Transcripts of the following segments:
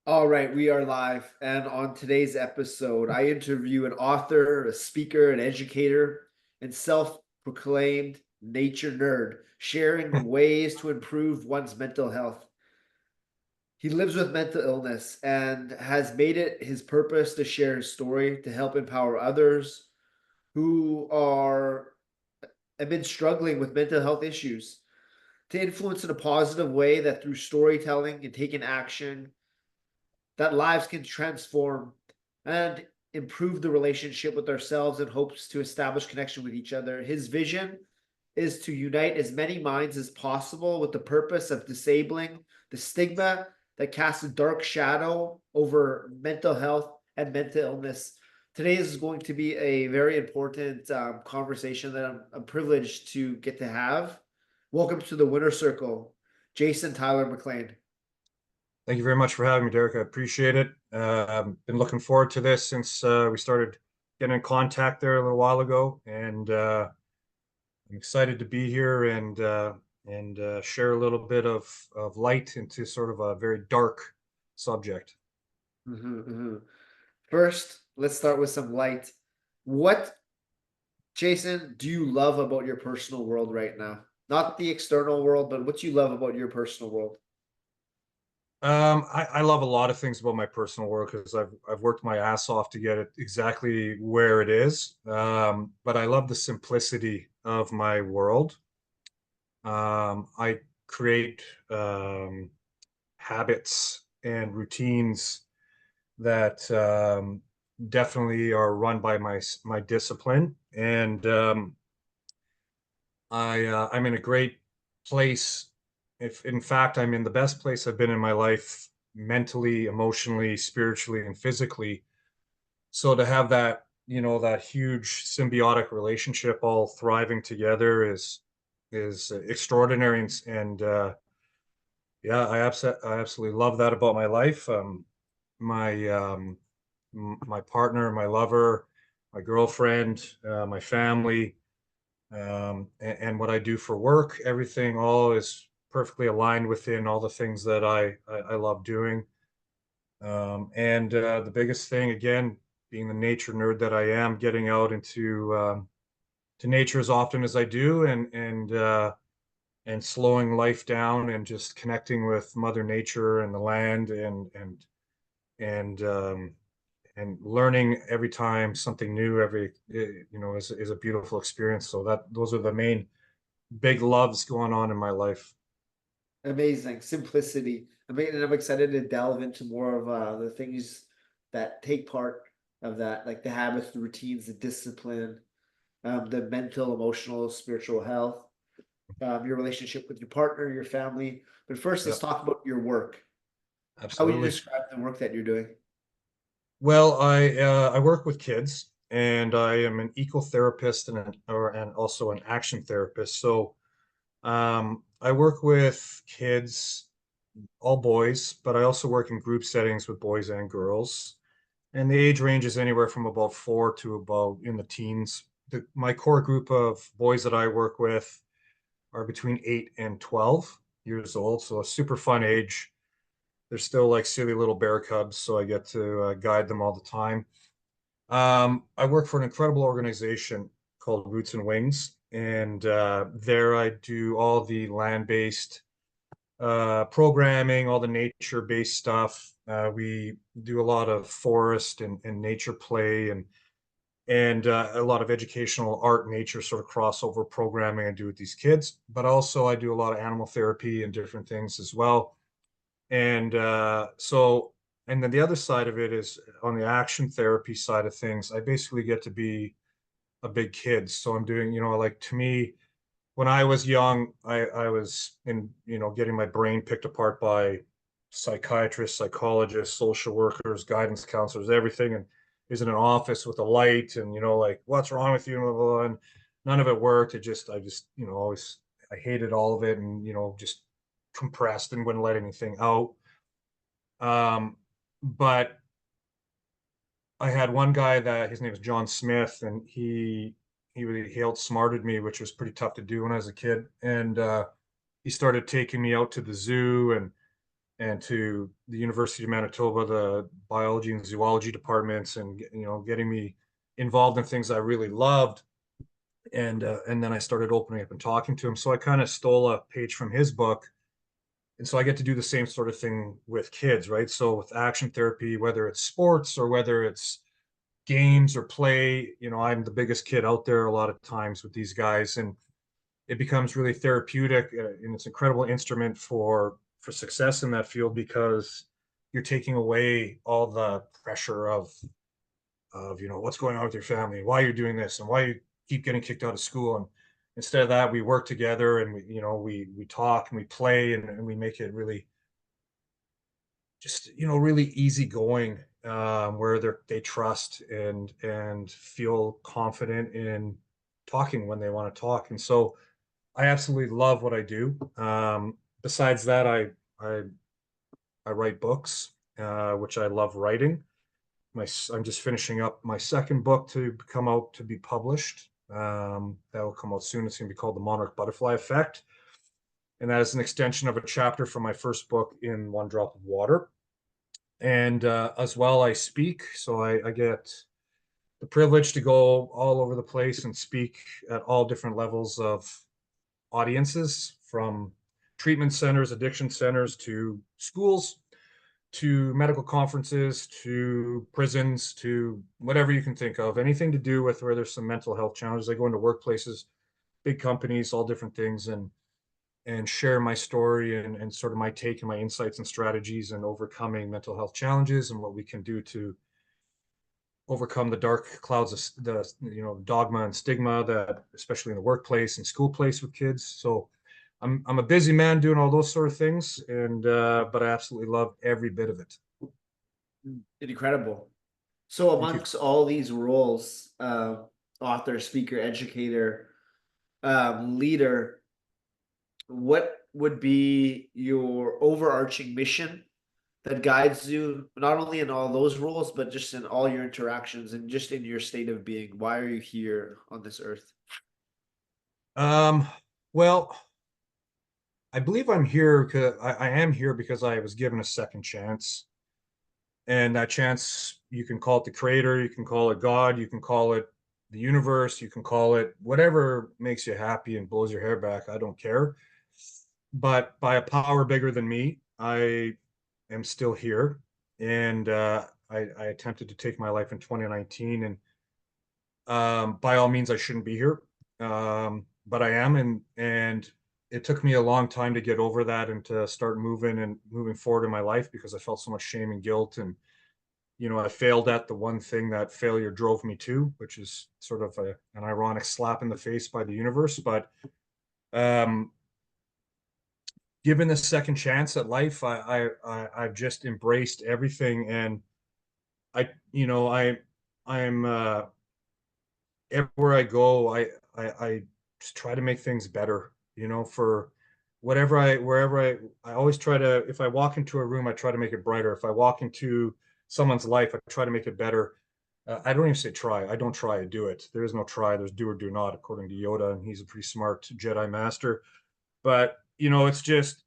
All right, we are live. And on today's episode, I interview an author, a speaker, an educator, and self proclaimed nature nerd, sharing ways to improve one's mental health. He lives with mental illness and has made it his purpose to share his story to help empower others who are have been struggling with mental health issues to influence in a positive way that through storytelling and taking action that lives can transform and improve the relationship with ourselves and hopes to establish connection with each other. His vision is to unite as many minds as possible with the purpose of disabling the stigma that casts a dark shadow over mental health and mental illness. Today is going to be a very important conversation that I'm privileged to get to have. Welcome to the Winner Circle, Jason Tyler McLean. Thank you very much for having me, Derek. I appreciate it. Been looking forward to this since we started getting in contact there a little while ago, and I'm excited to be here and share a little bit of light into sort of a very dark subject. Mm-hmm. First, let's start with some light. What, Jason, do you love about your personal world right now? Not the external world, but what you love about your personal world. I love a lot of things about my personal work because I've worked my ass off to get it exactly where it is. But I love the simplicity of my world. I create habits and routines that definitely are run by my discipline, and I'm in a great place. If in fact I'm in the best place I've been in my life, mentally, emotionally, spiritually, and physically. So to have that, that huge symbiotic relationship all thriving together is extraordinary, and yeah, I absolutely love that about my life. My my partner, my lover, my girlfriend, my family, and what I do for work, everything all is perfectly aligned within all the things that I love doing. And the biggest thing, again, being the nature nerd that I am, getting out into to nature as often as I do, and slowing life down and just connecting with Mother Nature and the land and and learning every time something new is a beautiful experience. So that those are the main big loves going on in my life. Amazing simplicity. I mean, and I'm excited to delve into more of the things that take part of that, like the habits, the routines, the discipline, the mental, emotional, spiritual health, your relationship with your partner, your family. But first, let's Yep, talk about your work. How would you absolutely. describe the work that you're doing? Well, I work with kids, and I am an ecotherapist and also an action therapist. So I work with kids, all boys, but I also work in group settings with boys and girls. And the age range is anywhere from about 4 to about in the teens. My core group of boys that I work with are between 8 and 12 years old. So a super fun age. They're still like silly little bear cubs, so I get to guide them all the time. I work for an incredible organization called Roots and Wings, and there I do all the land-based programming, all the nature-based stuff. We do a lot of forest and nature play and a lot of educational art nature sort of crossover programming I do with these kids. But also I do a lot of animal therapy and different things as well. And then the other side of it is on the action therapy side of things. I basically get to be a big kid. So I'm doing, like to me, when I was young, I was in, getting my brain picked apart by psychiatrists, psychologists, social workers, guidance counselors, everything, and is in an office with a light, and like, what's wrong with you? Blah, blah, blah. And none of it worked. I just, always, I hated all of it, and just compressed and wouldn't let anything out. But I had one guy that his name was John Smith, and he outsmarted me, which was pretty tough to do when I was a kid. And he started taking me out to the zoo and to the University of Manitoba, the biology and zoology departments, and getting me involved in things I really loved. And then I started opening up and talking to him. So I kind of stole a page from his book, and so I get to do the same sort of thing with kids, right? So with action therapy, whether it's sports or whether it's games or play, I'm the biggest kid out there a lot of times with these guys, and it becomes really therapeutic, and it's an incredible instrument for success in that field, because you're taking away all the pressure of what's going on with your family, why you're doing this, and why you keep getting kicked out of school. And instead of that, we work together, and we talk and we play, and we make it really just really easy going, where they trust and feel confident in talking when they want to talk. And so I absolutely love what I do. Besides that, I I write books, which I love writing. I'm just finishing up my second book to come out to be published. That will come out soon. It's going to be called The Monarch Butterfly Effect, and that is an extension of a chapter from my first book, In One Drop of Water. And as well, I speak, so I get the privilege to go all over the place and speak at all different levels of audiences, from treatment centers, addiction centers, to schools, to medical conferences, to prisons, to whatever you can think of, anything to do with where there's some mental health challenges. I go into workplaces, big companies, all different things, and share my story and sort of my take and my insights and strategies and overcoming mental health challenges, and what we can do to overcome the dark clouds of the dogma and stigma, that especially in the workplace and school place with kids. So I'm a busy man doing all those sort of things, and but I absolutely love every bit of it. Incredible. So Thank you. amongst all these roles, author, speaker, educator, leader, what would be your overarching mission that guides you not only in all those roles, but just in all your interactions and just in your state of being? Why are you here on this earth? Um, well, I believe I'm here because I am here because I was given a second chance. And that chance, you can call it the creator, you can call it God, you can call it the universe, you can call it whatever makes you happy and blows your hair back. I don't care. But by a power bigger than me, I am still here. And I attempted to take my life in 2019. And by all means, I shouldn't be here. But I am. And it took me a long time to get over that and to start moving forward in my life, because I felt so much shame and guilt. And I failed at the one thing that failure drove me to, which is sort of an ironic slap in the face by the universe. But um, given the second chance at life, I've just embraced everything. And I, you know, I'm everywhere I go, I just try to make things better, for wherever I always try to, if I walk into a room, I try to make it brighter. If I walk into someone's life, I try to make it better. I don't even say try. I don't try, I do it. There is no try. There's do or do not, according to Yoda, and he's a pretty smart Jedi master. But, it's just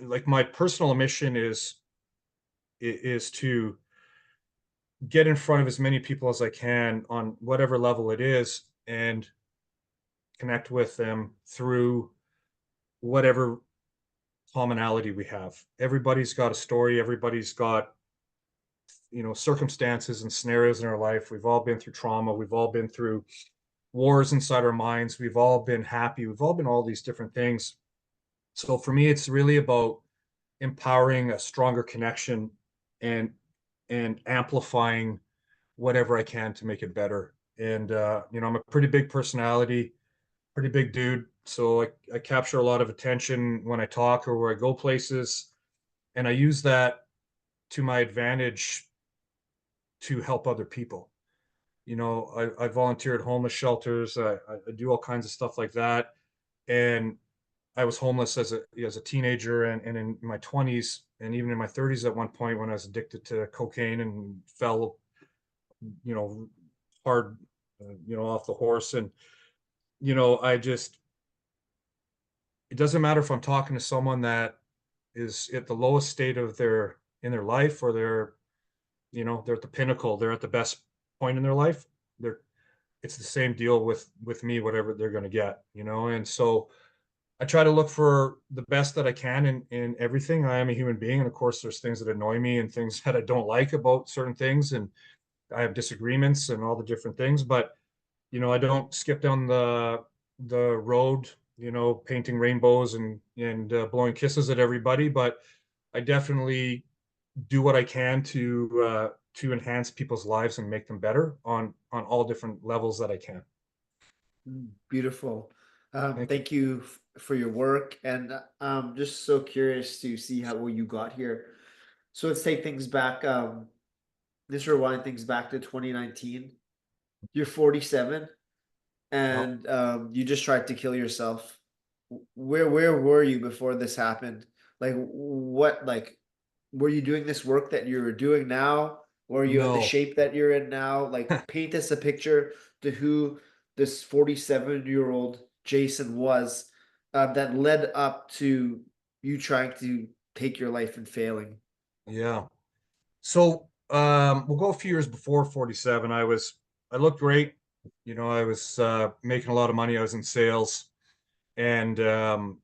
like my personal mission is to get in front of as many people as I can on whatever level it is, and connect with them through whatever commonality we have. Everybody's got a story, everybody's got, circumstances and scenarios in our life. We've all been through trauma, we've all been through wars inside our minds, we've all been happy, we've all been all these different things. So for me, it's really about empowering a stronger connection, and amplifying whatever I can to make it better. And I'm a pretty big personality, pretty big dude. So I capture a lot of attention when I talk or where I go places. And I use that to my advantage to help other people. I volunteer at homeless shelters. I do all kinds of stuff like that. And I was homeless as a teenager, and in my 20s, and even in my 30s at one point, when I was addicted to cocaine and fell, you know, hard, off the horse. And, I just, it doesn't matter if I'm talking to someone that is at the lowest state of their in their life, or they're at the pinnacle, they're at the best point in their life, they're it's the same deal with me, whatever they're going to get, and so I try to look for the best that I can in everything. I am a human being, and of course there's things that annoy me and things that I don't like about certain things, and I have disagreements and all the different things, but I don't skip down the road, painting rainbows and blowing kisses at everybody, but I definitely do what I can to enhance people's lives and make them better on all different levels that I can. Beautiful. Thank you. Thank you for your work, and just so curious to see how you got here. So let's take things back. Let's rewind things back to 2019. You're 47, Yep. and you just tried to kill yourself. Where were you before this happened? Like what like were you doing this work that you're doing now? Were you in the No. shape that you're in now? Like paint us a picture to who this 47-year-old Jason was, that led up to you trying to take your life and failing. Yeah. So we'll go a few years before 47. I looked great. I was making a lot of money. I was in sales, and I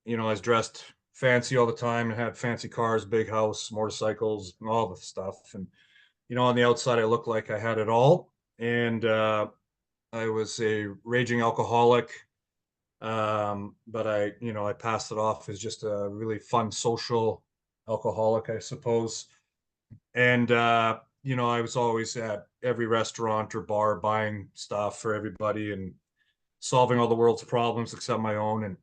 was dressed fancy all the time and had fancy cars, big house, motorcycles, and all the stuff. And on the outside, I looked like I had it all. And I was a raging alcoholic, but I passed it off as just a really fun social alcoholic, I suppose. And I was always at every restaurant or bar buying stuff for everybody and solving all the world's problems except my own. And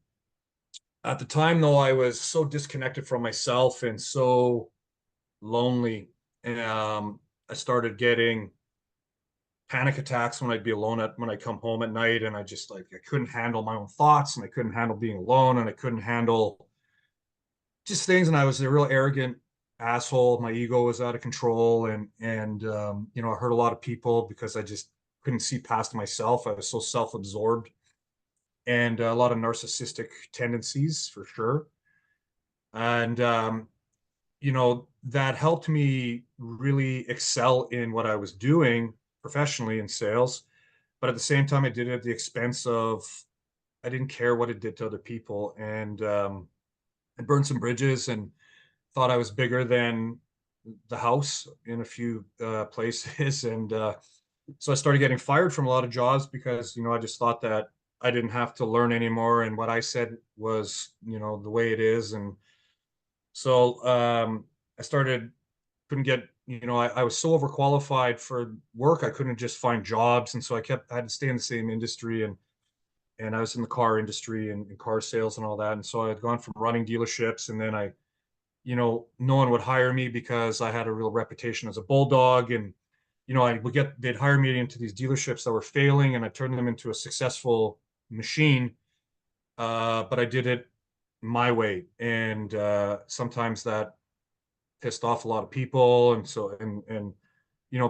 at the time, though, I was so disconnected from myself and so lonely. And I started getting panic attacks when I'd be alone when I come home at night, and I just like I couldn't handle my own thoughts, and I couldn't handle being alone, and I couldn't handle just things. And I was a real arrogant asshole. My ego was out of control, and I hurt a lot of people because I just couldn't see past myself. I was so self-absorbed, and a lot of narcissistic tendencies for sure. And that helped me really excel in what I was doing professionally in sales. But at the same time, I did it at the expense of, I didn't care what it did to other people. And I burned some bridges and thought I was bigger than the house in a few places. And so I started getting fired from a lot of jobs because, I just thought that I didn't have to learn anymore. And what I said was, the way it is. And so I started, couldn't get, I was so overqualified for work. I couldn't just find jobs. And so I had to stay in the same industry. And I was in the car industry and car sales and all that. And so I had gone from running dealerships, and then no one would hire me because I had a real reputation as a bulldog. And, they'd hire me into these dealerships that were failing, and I turned them into a successful machine. But I did it my way. And sometimes that pissed off a lot of people. And so, and,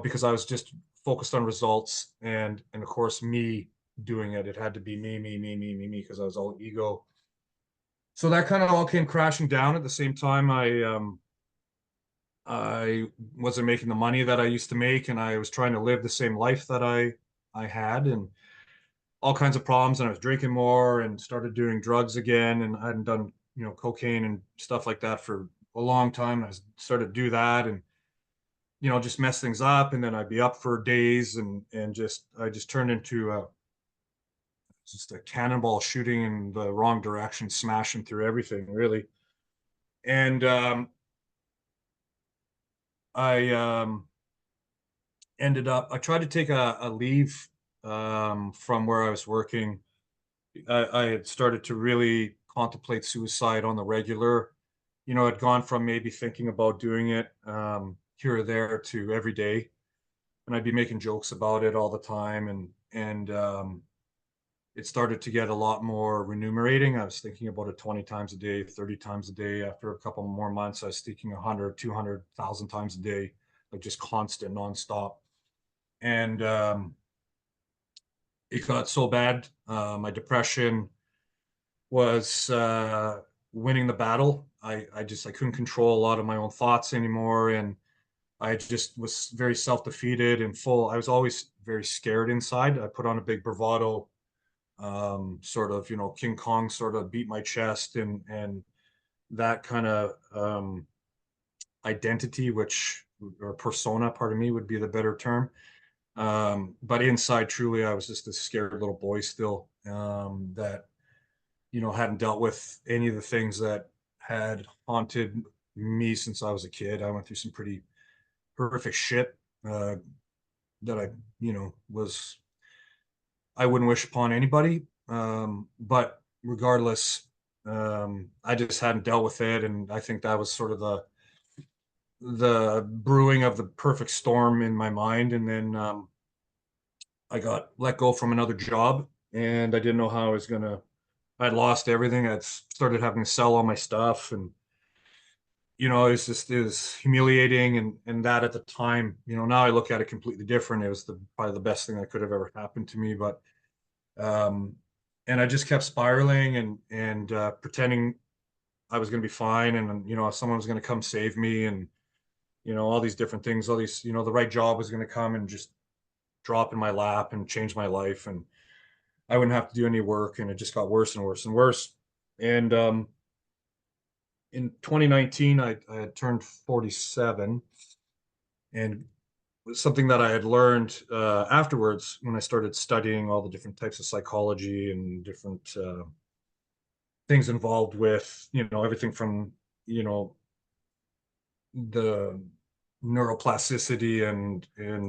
because I was just focused on results and of course me doing it, it had to be me, because I was all ego. So that kind of all came crashing down. At the same time, I wasn't making the money that I used to make, and I was trying to live the same life that I had, and all kinds of problems. And I was drinking more and started doing drugs again, and I hadn't done cocaine and stuff like that for a long time. I started to do that, and just mess things up, and then I'd be up for days, and I just turned into just a cannonball shooting in the wrong direction, smashing through everything really. And I ended up, I tried to take a leave from where I was working. I had started to really contemplate suicide on the regular. I'd gone from maybe thinking about doing it here or there to every day, and I'd be making jokes about it all the time, and it started to get a lot more remunerating. I was thinking about it 20 times a day, 30 times a day. After a couple more months, I was thinking 100, 200,000 times a day, like just constant, nonstop. And it got so bad. My depression was winning the battle. I couldn't control a lot of my own thoughts anymore, and I just was very self-defeated and full. I was always very scared inside. I put on a big bravado, sort of, King Kong sort of beat my chest, and that kind of identity, which or persona, pardon me, would be the better term. But inside, truly, I was just a scared little boy still, that hadn't dealt with any of the things that had haunted me since I was a kid. I went through some pretty horrific shit, that was I wouldn't wish upon anybody. But regardless, I just hadn't dealt with it, and I think that was sort of the brewing of the perfect storm in my mind. And then I got let go from another job, and I didn't know how I was gonna. I'd lost everything. I'd started having to sell all my stuff, and it was humiliating. And that at the time, now I look at it completely different. It was probably the best thing that could have ever happened to me. But um, and I just kept spiraling and pretending I was going to be fine, and someone was going to come save me, and all these different things, all these, the right job was going to come and just drop in my lap and change my life, and I wouldn't have to do any work, and it just got worse and worse and worse. And in 2019, I had turned 47, and something that I had learned afterwards when I started studying all the different types of psychology and different things involved with, everything from, the neuroplasticity and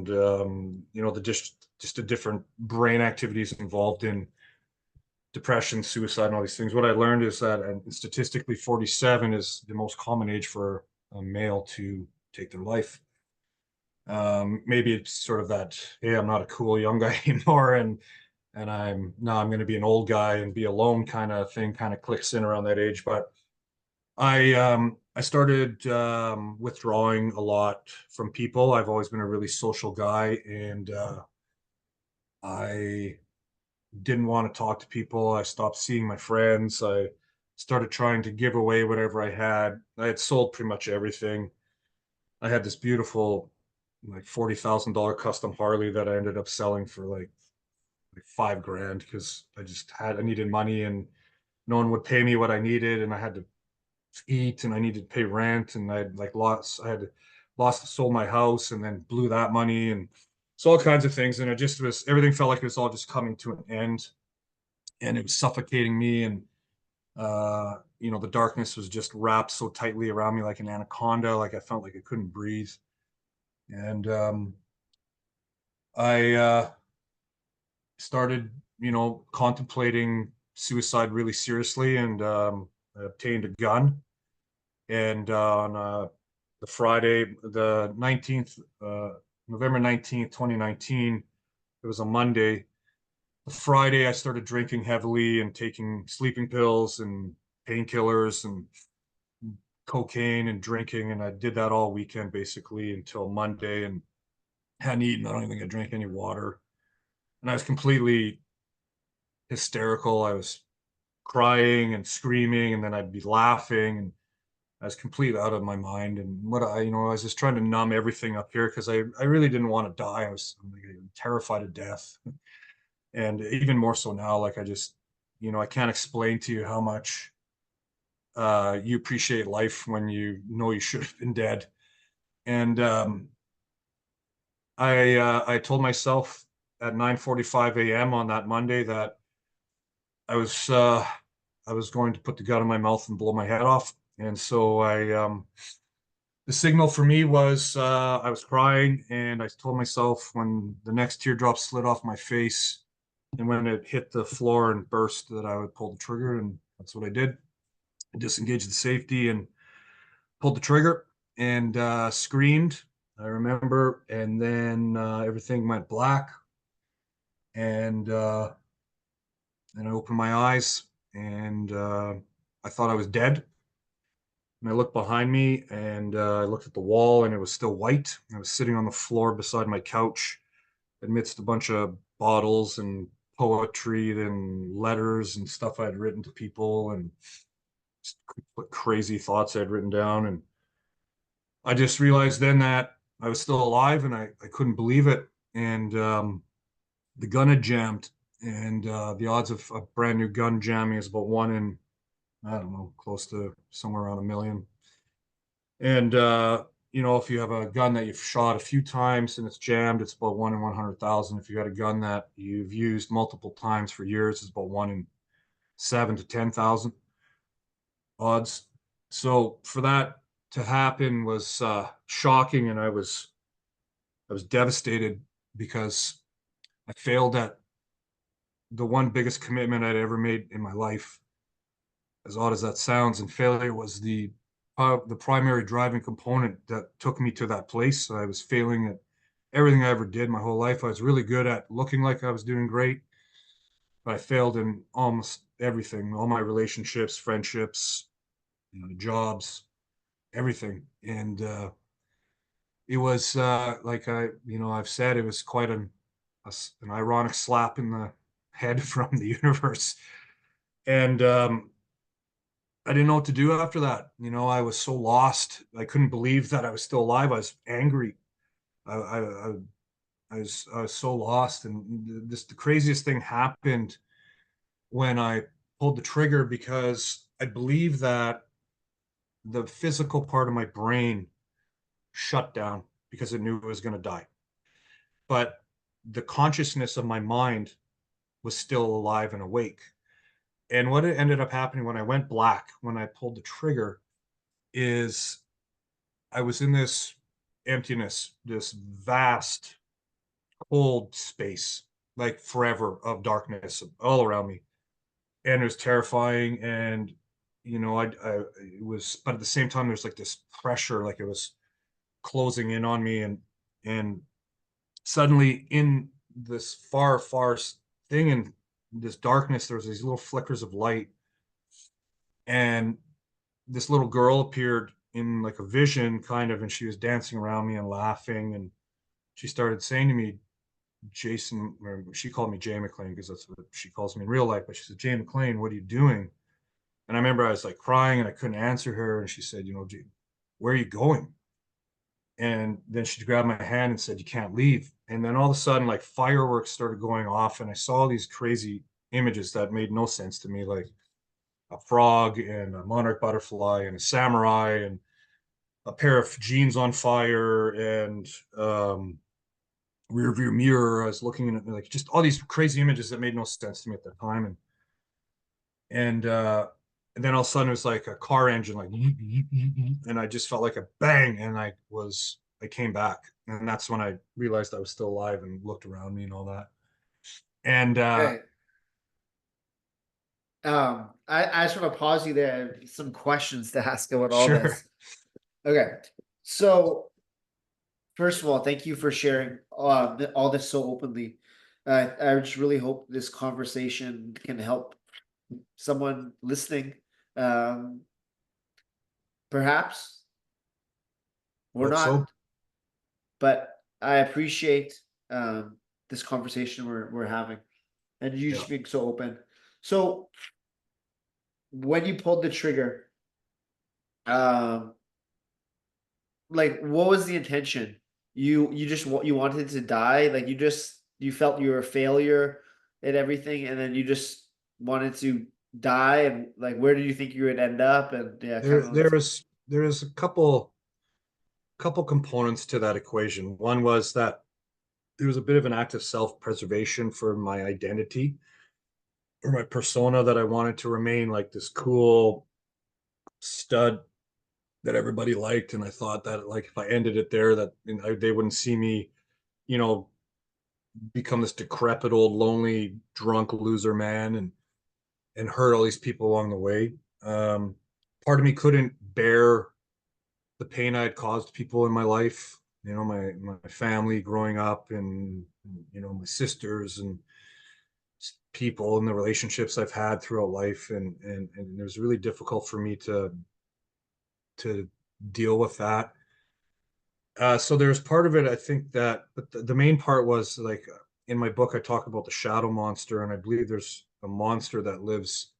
the just the different brain activities involved in depression, suicide, and all these things. What I learned is that, and statistically, 47 is the most common age for a male to take their life. Maybe it's sort of that, hey, I'm not a cool young guy anymore, and I'm going to be an old guy and be alone kind of thing, kind of clicks in around that age. But I started withdrawing a lot from people. I've always been a really social guy, and I didn't want to talk to people. I stopped seeing my friends. I started trying to give away whatever I had. I had sold pretty much everything. I had this beautiful, like $40,000 custom Harley that I ended up selling for like 5 grand, because I needed money, and no one would pay me what I needed, and I had to eat, and I needed to pay rent, and I had lost sold my house and then blew that money, and so all kinds of things. And it just was, everything felt like it was all just coming to an end, and it was suffocating me. And the darkness was just wrapped so tightly around me like an anaconda. Like I felt like I couldn't breathe. And I started, contemplating suicide really seriously, and I obtained a gun. And on the Friday, the 19th, November 19th, 2019, it was a Monday. The Friday, I started drinking heavily and taking sleeping pills and painkillers and cocaine and drinking. And I did that all weekend basically until Monday, and hadn't eaten. I don't even think I drank any water. And I was completely hysterical. I was crying and screaming, and then I'd be laughing, and I was completely out of my mind. And I was just trying to numb everything up here, because I really didn't want to die. I'm like, terrified of death. And even more so now, like I can't explain to you how much you appreciate life when you know you should have been dead. And I told myself at 9:45 a.m. on that Monday that I was uh, I was going to put the gun in my mouth and blow my head off. And so the signal for me was, I was crying, and I told myself when the next teardrop slid off my face and when it hit the floor and burst, that I would pull the trigger. And that's what I did. I disengaged the safety and pulled the trigger, and screamed, I remember. And then everything went black, and I opened my eyes, and I thought I was dead. And I looked behind me, and I looked at the wall, and it was still white. I was sitting on the floor beside my couch amidst a bunch of bottles and poetry and letters and stuff I'd written to people. And crazy thoughts I'd written down. And I just realized then that I was still alive, and I couldn't believe it. And the gun had jammed, and the odds of a brand new gun jamming is about one in, I don't know, close to somewhere around a million. And if you have a gun that you've shot a few times and it's jammed, it's about one in 100,000. If you got a gun that you've used multiple times for years, it's about one in 7 to 10,000 odds. So for that to happen was shocking, and I was devastated because I failed at the one biggest commitment I'd ever made in my life. As odd as that sounds, and failure was the primary driving component that took me to that place. So I was failing at everything I ever did my whole life. I was really good at looking like I was doing great, but I failed in almost everything, all my relationships, friendships, jobs, everything. And it was like I've said, it was quite an ironic slap in the head from the universe. And I didn't know what to do after that. I was so lost. I couldn't believe that I was still alive. I was angry. I was so lost. And the craziest thing happened when I pulled the trigger, because I believe that the physical part of my brain shut down because it knew it was going to die. But the consciousness of my mind was still alive and awake. And what ended up happening when I went black, when I pulled the trigger, is I was in this emptiness, this vast, cold space, like forever of darkness all around me. And it was terrifying. And, it was, but at the same time, there's like this pressure, like it was closing in on me. And suddenly in this far, far thing, in this darkness, there was these little flickers of light. And this little girl appeared in like a vision kind of, and she was dancing around me and laughing. And she started saying to me, Jason, or she called me Jay McLean because that's what she calls me in real life, but she said, Jay McLean, what are you doing? And I remember I was like crying and I couldn't answer her. And she said, Jay, where are you going? And then she grabbed my hand and said, you can't leave. And then all of a sudden, like fireworks started going off, and I saw these crazy images that made no sense to me, like a frog and a monarch butterfly and a samurai and a pair of jeans on fire and rear view mirror. I was looking at like just all these crazy images that made no sense to me at the time. And then all of a sudden it was like a car engine, like, and I just felt like a bang, and I came back, and that's when I realized I was still alive and looked around me and all that. And Okay. I just want to pause you there. I have some questions to ask about all sure, this. Okay. So first of all, thank you for sharing all this so openly. I just really hope this conversation can help someone listening. Um, Perhaps we're hope so. not, but I appreciate this conversation we're having, and you Yeah. just being so open. So when you pulled the trigger, um, like what was the intention? You wanted to die, like you felt you were a failure and everything, and then you just wanted to die, and like where did you think you would end up? And yeah, kind There of there is there is a couple components to that equation. One was that there was a bit of an act of self-preservation for my identity or my persona, that I wanted to remain like this cool stud that everybody liked. And I thought that like if I ended it there, that they wouldn't see me, you know, become this decrepit old lonely drunk loser man, and hurt all these people along the way. Um, Part of me couldn't bear the pain I had caused people in my life. My family growing up, and my sisters and people and the relationships I've had throughout life, and it was really difficult for me to deal with that. So there's part of it, I think that, but the main part was like in my book, I talk about the shadow monster, and I believe there's a monster that lives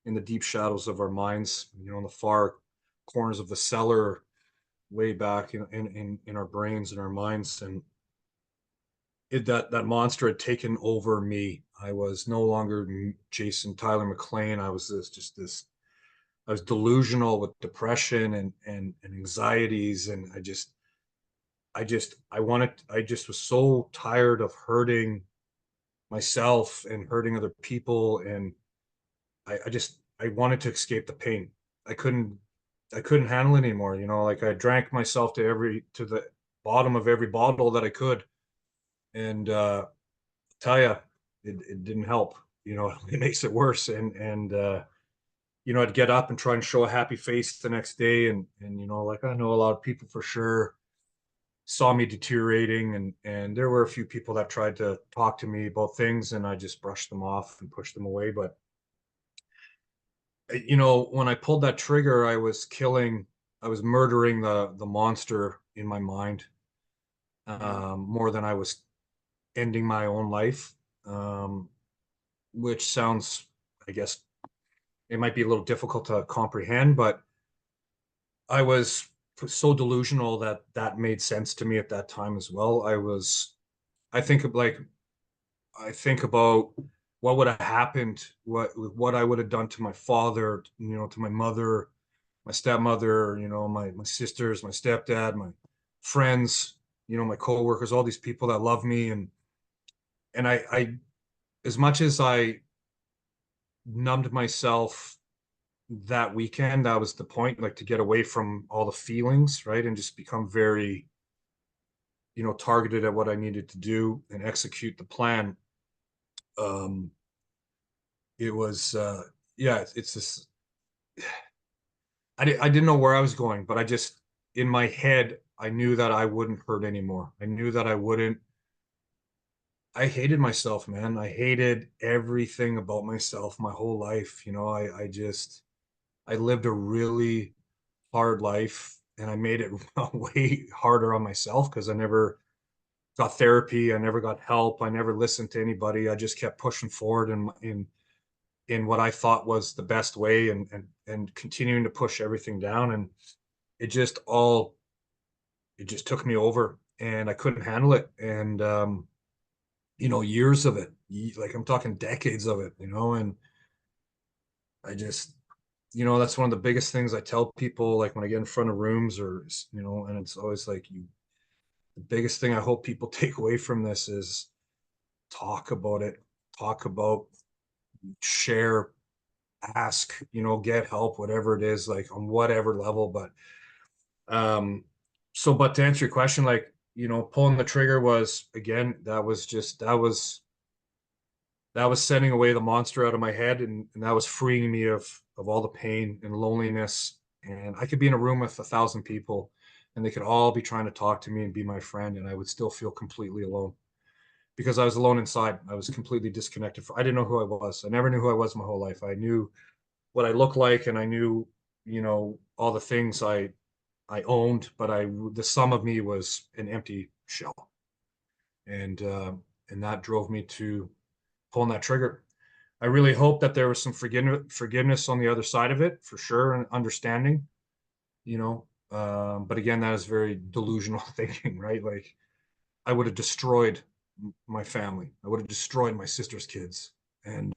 in the deep shadows of our minds, in the far corners of the cellar, way back in our brains and our minds. And that monster had taken over me. I was no longer Jason Tyler McLean. I was this I was delusional with depression and anxieties. And I just was so tired of hurting myself and hurting other people. And I wanted to escape the pain. I couldn't, I couldn't handle it anymore. Like I drank myself to the bottom of every bottle that I could. And, tell you, it didn't help. It makes it worse. And I'd get up and try and show a happy face the next day. And like I know a lot of people for sure saw me deteriorating, and there were a few people that tried to talk to me about things, and I just brushed them off and pushed them away. But when I pulled that trigger, I was murdering the monster in my mind, more than I was ending my own life. Um, which sounds, I guess, it might be a little difficult to comprehend, but I was so delusional that that made sense to me at that time as well. I think of like, I think about what would have happened, what I would have done to my father, to my mother, my stepmother, my sisters, my stepdad, my friends, my coworkers, all these people that love me. And I as much as I numbed myself that weekend, that was the point, like to get away from all the feelings, right? And just become very, targeted at what I needed to do and execute the plan. Um, it was, yeah, it's this, I didn't know where I was going, but in my head, I knew that I wouldn't hurt anymore. I knew that I wouldn't, I hated myself, man. I hated everything about myself my whole life. I lived a really hard life, and I made it way harder on myself because I never got therapy. I never got help. I never listened to anybody. I just kept pushing forward in what I thought was the best way, and continuing to push everything down. And it just all, it just took me over, and I couldn't handle it. And, years of it, like I'm talking decades of it, and I just, that's one of the biggest things I tell people, like when I get in front of rooms or, and it's always like the biggest thing I hope people take away from this is talk about it, talk about, share, ask, get help, whatever it is, like on whatever level. Um, but to answer your question, like, pulling the trigger was, again, that was sending away the monster out of my head, and that was freeing me of all the pain and loneliness. And I could be in a room with 1,000 people, and they could all be trying to talk to me and be my friend, and I would still feel completely alone because I was alone inside. I was completely disconnected. I didn't know who I was. I never knew who I was my whole life. I knew what I looked like, and I knew, all the things I owned, but the sum of me was an empty shell. And that drove me to pulling that trigger. I really hope that there was some forgiveness on the other side of it, for sure, and understanding, but again, that is very delusional thinking, right? Like I would have destroyed my family. I would have destroyed my sister's kids. And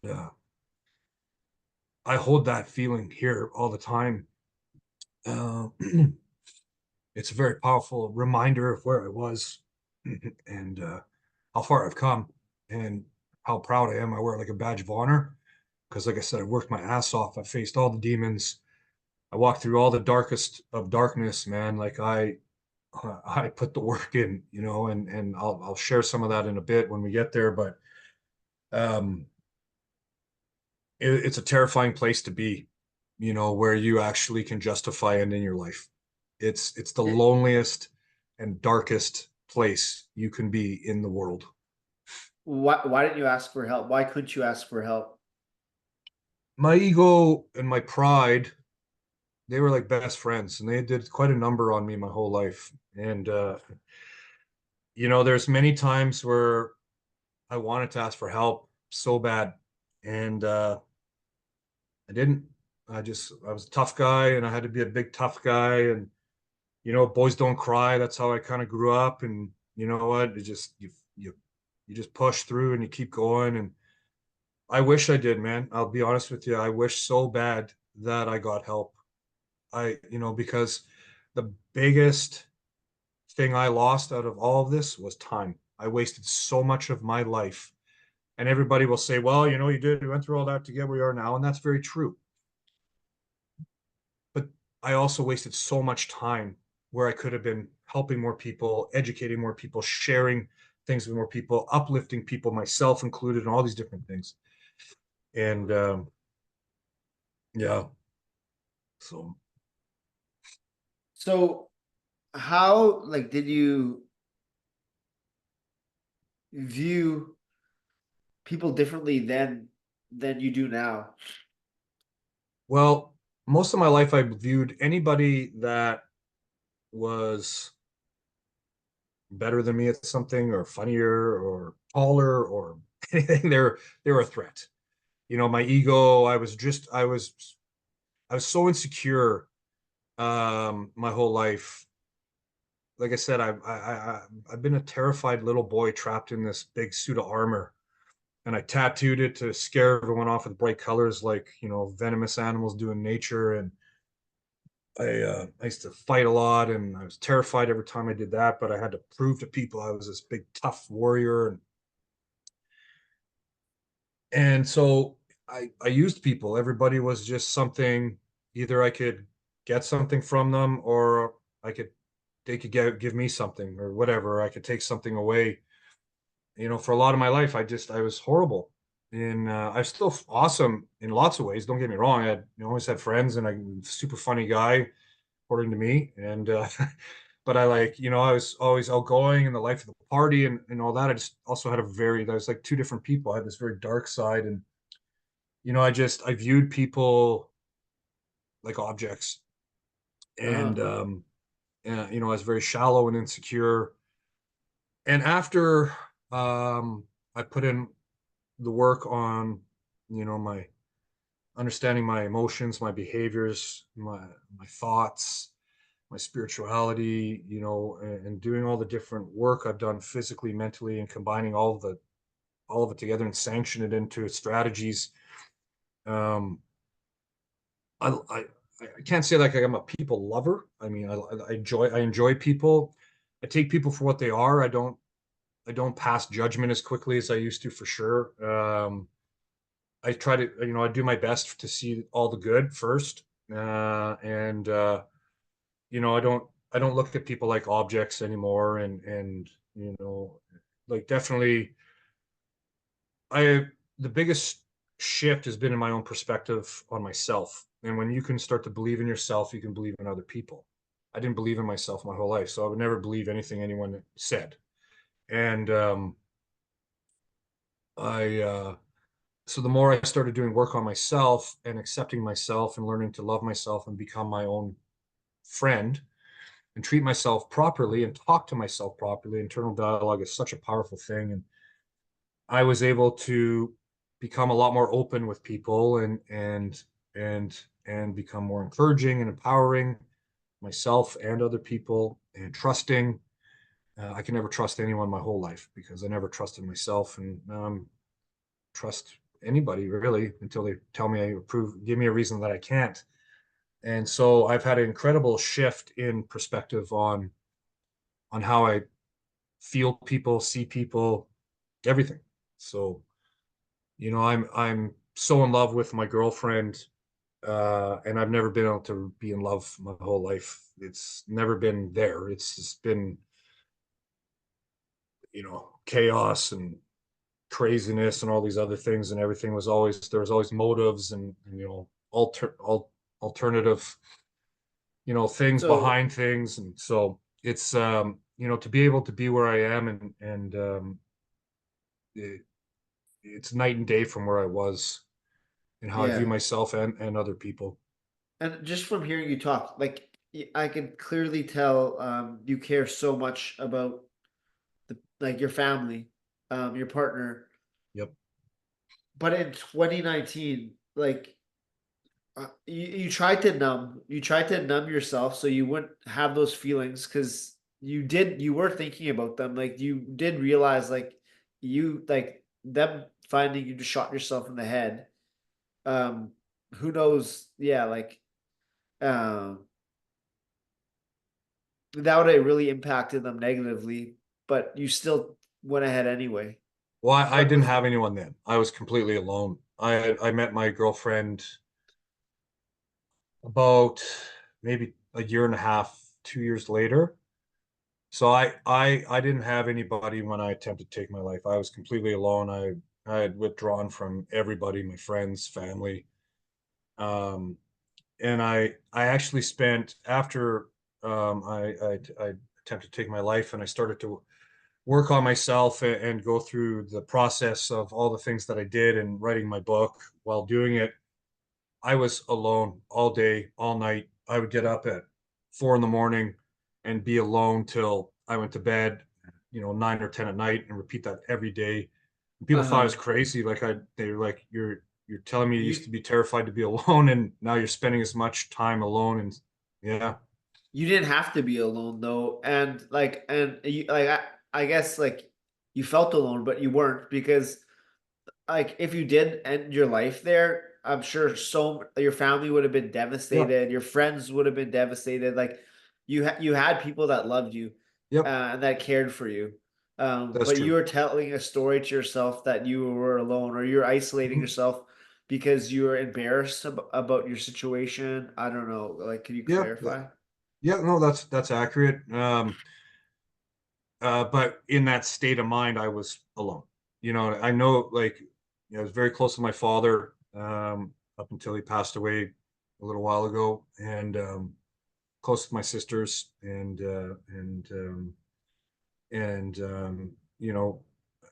I hold that feeling here all the time. Uh, it's a very powerful reminder of where I was, and how far I've come, and how proud I am. I wear it like a badge of honor because, like I said, I worked my ass off. I faced all the demons. I walked through all the darkest of darkness, man. Like I put the work in, and I'll share some of that in a bit when we get there. But um, it's a terrifying place to be, where you actually can justify ending your life. It's the loneliest and darkest place you can be in the world. Why didn't you ask for help? Why couldn't you ask for help? My ego and my pride, they were like best friends, and they did quite a number on me my whole life. And there's many times where I wanted to ask for help so bad, and I didn't. I was a tough guy, and I had to be a big tough guy. And boys don't cry. That's how I kind of grew up. And you know what? It just you just push through and you keep going. And I wish I did, man. I'll be honest with you. I wish so bad that I got help. Because the biggest thing I lost out of all of this was time. I wasted so much of my life. And everybody will say, well, you went through all that to get where you are now. And that's very true. But I also wasted so much time where I could have been helping more people, educating more people, sharing things with more people, uplifting people, myself included, and all these different things. And yeah, so So how like did you view people differently than you do now? well, most of my life I viewed anybody that was better than me at something or funnier or taller or anything, they're a threat. My ego, I was so insecure my whole life. Like I said, I've been a terrified little boy trapped in this big suit of armor, and I tattooed it to scare everyone off with bright colors, like venomous animals do in nature. And I used to fight a lot, and I was terrified every time I did that. But I had to prove to people I was this big tough warrior, and so I used people. Everybody was just something. Either I could get something from them, or I could they could give me something or whatever. I could take something away. For a lot of my life, I was horrible. And I'm still awesome in lots of ways. Don't get me wrong. Always had friends, and I'm a super funny guy, according to me. And but I was always outgoing in the life of the party and all that. I just also had I was like two different people. I had this very dark side, and I viewed people like objects, and Uh-huh. I was very shallow and insecure. And after I put in the work on, my understanding my emotions, my behaviors, my thoughts, my spirituality, and doing all the different work I've done physically, mentally, and combining all of it together and sanction it into strategies. Um, I I can't say like I'm a people lover. I mean, I enjoy people. I take people for what they are. I don't pass judgment as quickly as I used to, for sure. I try to, I do my best to see all the good first, and I don't look at people like objects anymore, and like definitely, I the biggest shift has been in my own perspective on myself. And when you can start to believe in yourself, you can believe in other people. I didn't believe in myself my whole life, so I would never believe anything anyone said. And I so the more I started doing work on myself and accepting myself and learning to love myself and become my own friend and treat myself properly and talk to myself properly. Internal dialogue is such a powerful thing. And I was able to become a lot more open with people and become more encouraging and empowering myself and other people and trusting. I can never trust anyone my whole life because I never trusted myself, and now I'm trust anybody really until they tell me give me a reason that I can't. And so I've had an incredible shift in perspective on how I feel people, see people, everything. So I'm so in love with my girlfriend, and I've never been able to be in love my whole life. It's never been there. It's just been chaos and craziness and all these other things, and everything was always there was always motives and alternative things So behind things. And so it's to be able to be where I am, and it, it's night and day from where I was and how I view yeah. myself and other people. And just from hearing you talk, like I can clearly tell you care so much about like your family, your partner. Yep. But in 2019, like You tried to numb yourself so you wouldn't have those feelings because you were thinking about them. Like you did realize like them finding you just shot yourself in the head. Um, who knows? Yeah, like um, that would have really impacted them negatively, but you still went ahead anyway. Well, I But didn't before, have anyone then. I was completely alone. I met my girlfriend about maybe a year and a half, 2 years later. So I didn't have anybody when I attempted to take my life. I was completely alone. I had withdrawn from everybody, my friends, family. Um, and I actually spent after I attempted to take my life, and I started to work on myself and go through the process of all the things that I did and writing my book. While doing it, I was alone all day, all night. I would get up at 4 in the morning and be alone till I went to bed, 9 or 10 at night, and repeat that every day. And people thought I was uh-huh. crazy. They were like, you're telling me you used You to be terrified to be alone, and now you're spending as much time alone. And yeah, you didn't have to be alone though, and I guess like you felt alone, but you weren't because like if you did end your life there, I'm sure your family would have been yeah, devastated, your friends would have been devastated. Like you had people that loved you, yep, and that cared for you. that's But you true. were telling a story to yourself that you were alone, or you're isolating Mhm. yourself because you were embarrassed about your situation. I don't know. Like, can you Yeah, clarify? yeah, no, that's accurate. But in that state of mind, I was alone. I know, like, I was very close to my father up until he passed away a little while ago, and close to my sisters and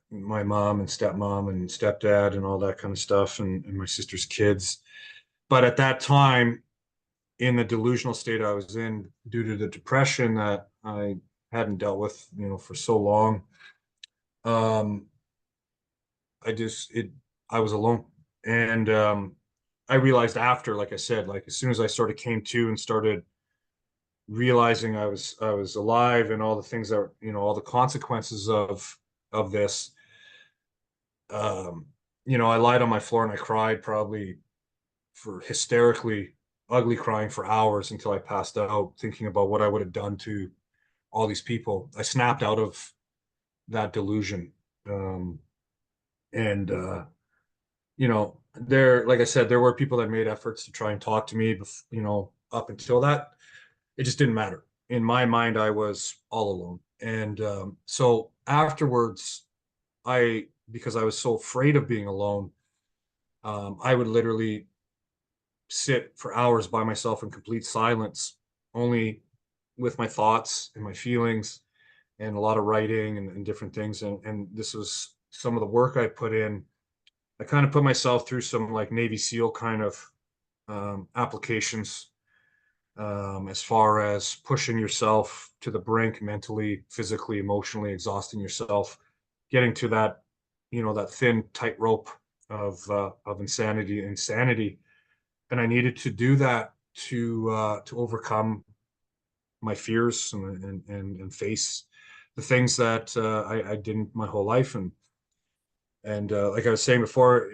my mom and stepmom and stepdad and all that kind of stuff, and my sister's kids. But at that time, in the delusional state I was in, due to the depression that I hadn't dealt with, for so long, um, I just it I was alone. And I realized after, like I said, like as soon as I sort of came to and started realizing I was alive, and all the things that, all the consequences of this, um, I lied on my floor and I cried, probably for hysterically ugly crying for hours, until I passed out, thinking about what I would have done to all these people. I snapped out of that delusion. And like I said, there were people that made efforts to try and talk to me, up until that. It just didn't matter. In my mind, I was all alone. And so afterwards, because I was so afraid of being alone, I would literally sit for hours by myself in complete silence, only with my thoughts and my feelings, and a lot of writing and different things. And this was some of the work I put in. I kind of put myself through some like Navy SEAL kind of applications, as far as pushing yourself to the brink mentally, physically, emotionally, exhausting yourself, getting to that thin tightrope of insanity. And I needed to do that to overcome my fears and face the things that I didn't my whole life. And like I was saying before,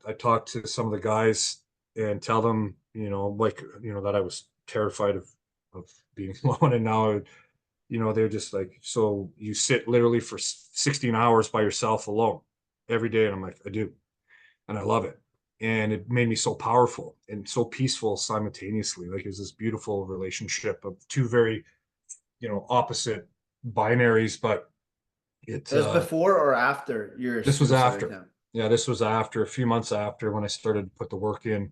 I talked to some of the guys and tell them, like, that I was terrified of being alone. And now, they're just like, so you sit literally for 16 hours by yourself alone every day. And I'm like, I do. And I love it. And it made me so powerful and so peaceful simultaneously. Like, it was this beautiful relationship of two very, opposite binaries. But it It was before or after your this was suicide after. attempt? Yeah, this was after, a few months after, when I started to put the work in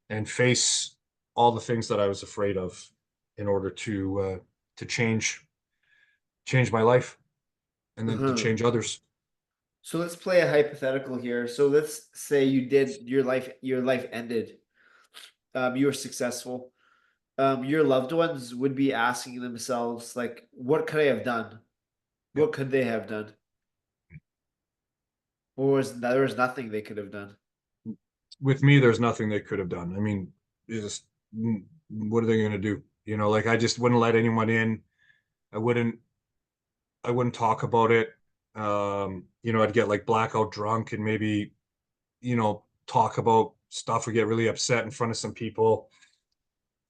and face all the things that I was afraid of, in order to change my life, and then to Uh-huh. change others. So let's play a hypothetical here. So let's say you did your life ended. You were successful. Your loved ones would be asking themselves, like, what could I have done? Yeah. What could they have done? Or there was nothing they could have done? With me, there's nothing they could have done. I mean, just, what are they going to do? You know, like I just wouldn't let anyone in. I wouldn't, I wouldn't talk about it. You know, I'd get like blackout drunk and maybe, you know, talk about stuff or get really upset in front of some people,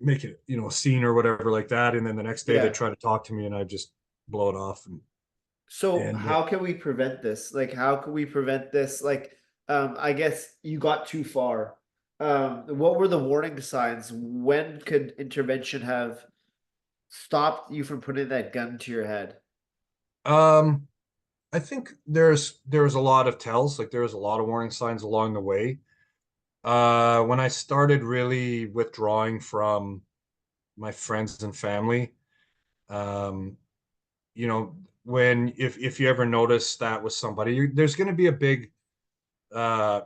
make it, you know, a scene or whatever like that. And then the next day they Yeah. try to talk to me and I just blow it off. So And how can we prevent this? Like, how can we prevent this? Like, I guess you got too far. What were the warning signs? When could intervention have stopped you from putting that gun to your head? um, I think there's a lot of tells, like there's a lot of warning signs along the way. When I started really withdrawing from my friends and family, um, you know, when if you ever notice that with somebody, there's going to be a big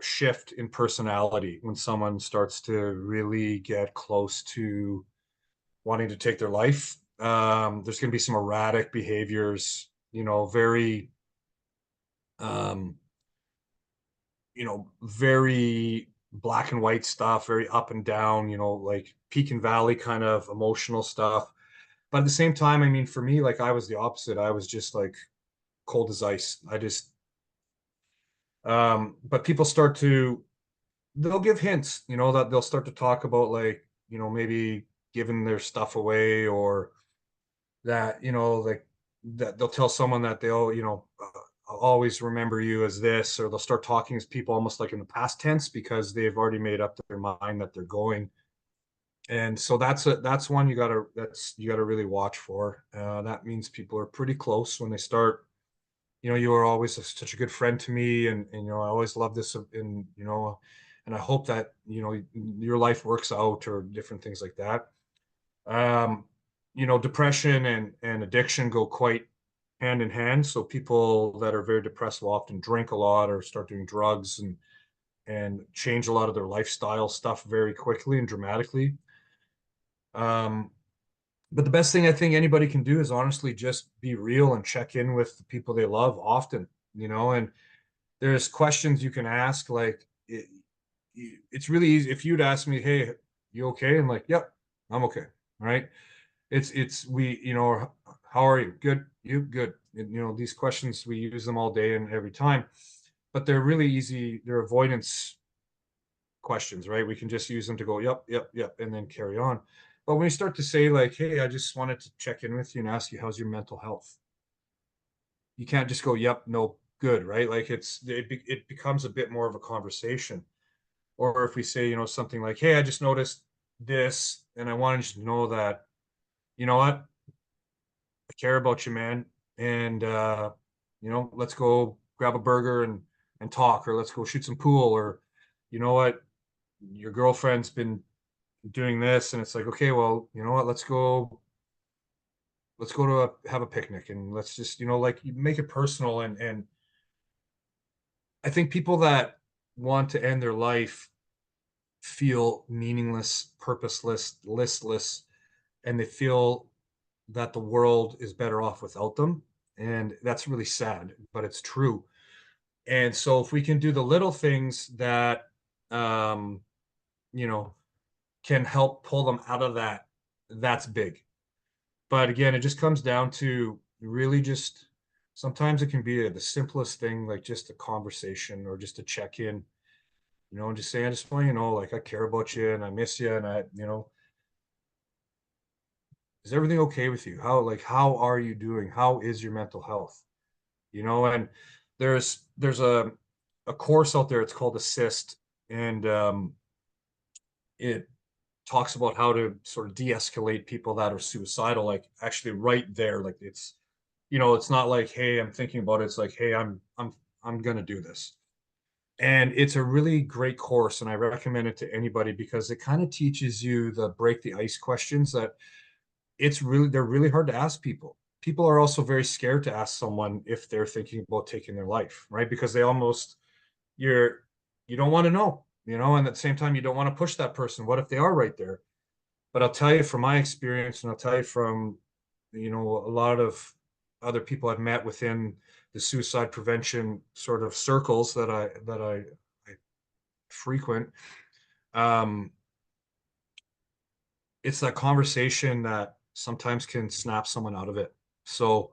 shift in personality when someone starts to really get close to wanting to take their life. There's going to be some erratic behaviors, you know, very, um, you know, very black and white stuff, very up and down, you know, like peak and valley kind of emotional stuff. But at the same time, I mean, for me, like I was the opposite. I was just like cold as ice. I just, but people start to, they'll give hints, you know, that they'll start to talk about like, you know, maybe giving their stuff away, or that, you know, like that they'll tell someone that they'll, you know, I'll always remember you as this, or they'll start talking as people almost like in the past tense because they've already made up their mind that they're going. And so that's one you gotta really watch for. That means people are pretty close when they start, you know, you were always such a good friend to me, and you know, I always love this, and you know, and I hope that, you know, your life works out, or different things like that. um you know, depression and addiction go quite hand in hand. So people that are very depressed will often drink a lot or start doing drugs, and change a lot of their lifestyle stuff very quickly and dramatically. um but the best thing I think anybody can do is honestly just be real and check in with the people they love often, you know. And there's questions you can ask, like it's really easy if you'd ask me, hey, you okay? And like, yep, I'm okay, right? It's we, you know, how are you? Good. You good? And, you know, these questions, we use them all day and every time, but they're really easy. They're avoidance questions, right? We can just use them to go, yep, yep, yep, and then carry on. But when you start to say like, hey, I just wanted to check in with you and ask you how's your mental health, you can't just go, yep, no, good, right? Like it becomes a bit more of a conversation. Or if we say, you know, something like, hey, I just noticed this and I wanted you to know that, you know what, I care about you, man. And you know, let's go grab a burger and talk, or let's go shoot some pool, or you know what, your girlfriend's been doing this, and it's like, okay, well, you know what, let's go to have a picnic, and let's just, you know, like you make it personal. And I think people that want to end their life feel meaningless, purposeless, listless, and they feel that the world is better off without them. And that's really sad, but it's true. And so if we can do the little things that, um, you know, can help pull them out of that, that's big. But again, it just comes down to really just, sometimes it can be the simplest thing, like just a conversation or just a check in, you know, and just say, I just want you to know, like, I care about you and I miss you. And I, you know, is everything okay with you? How are you doing? How is your mental health? You know, and there's a course out there. It's called Assist, and it talks about how to sort of de-escalate people that are suicidal. Like actually, right there, like it's, you know, it's not like, hey, I'm thinking about it. It's like, hey, I'm gonna do this. And it's a really great course, and I recommend it to anybody because it kind of teaches you the break the ice questions that they're really hard to ask people. People are also very scared to ask someone if they're thinking about taking their life, right? Because they almost, you're you don't want to know, you know, and at the same time you don't want to push that person. What if they are right there? But I'll tell you from my experience, and I'll tell you from, you know, a lot of other people I've met within the suicide prevention sort of circles that I frequent. Um, it's that conversation that sometimes can snap someone out of it. So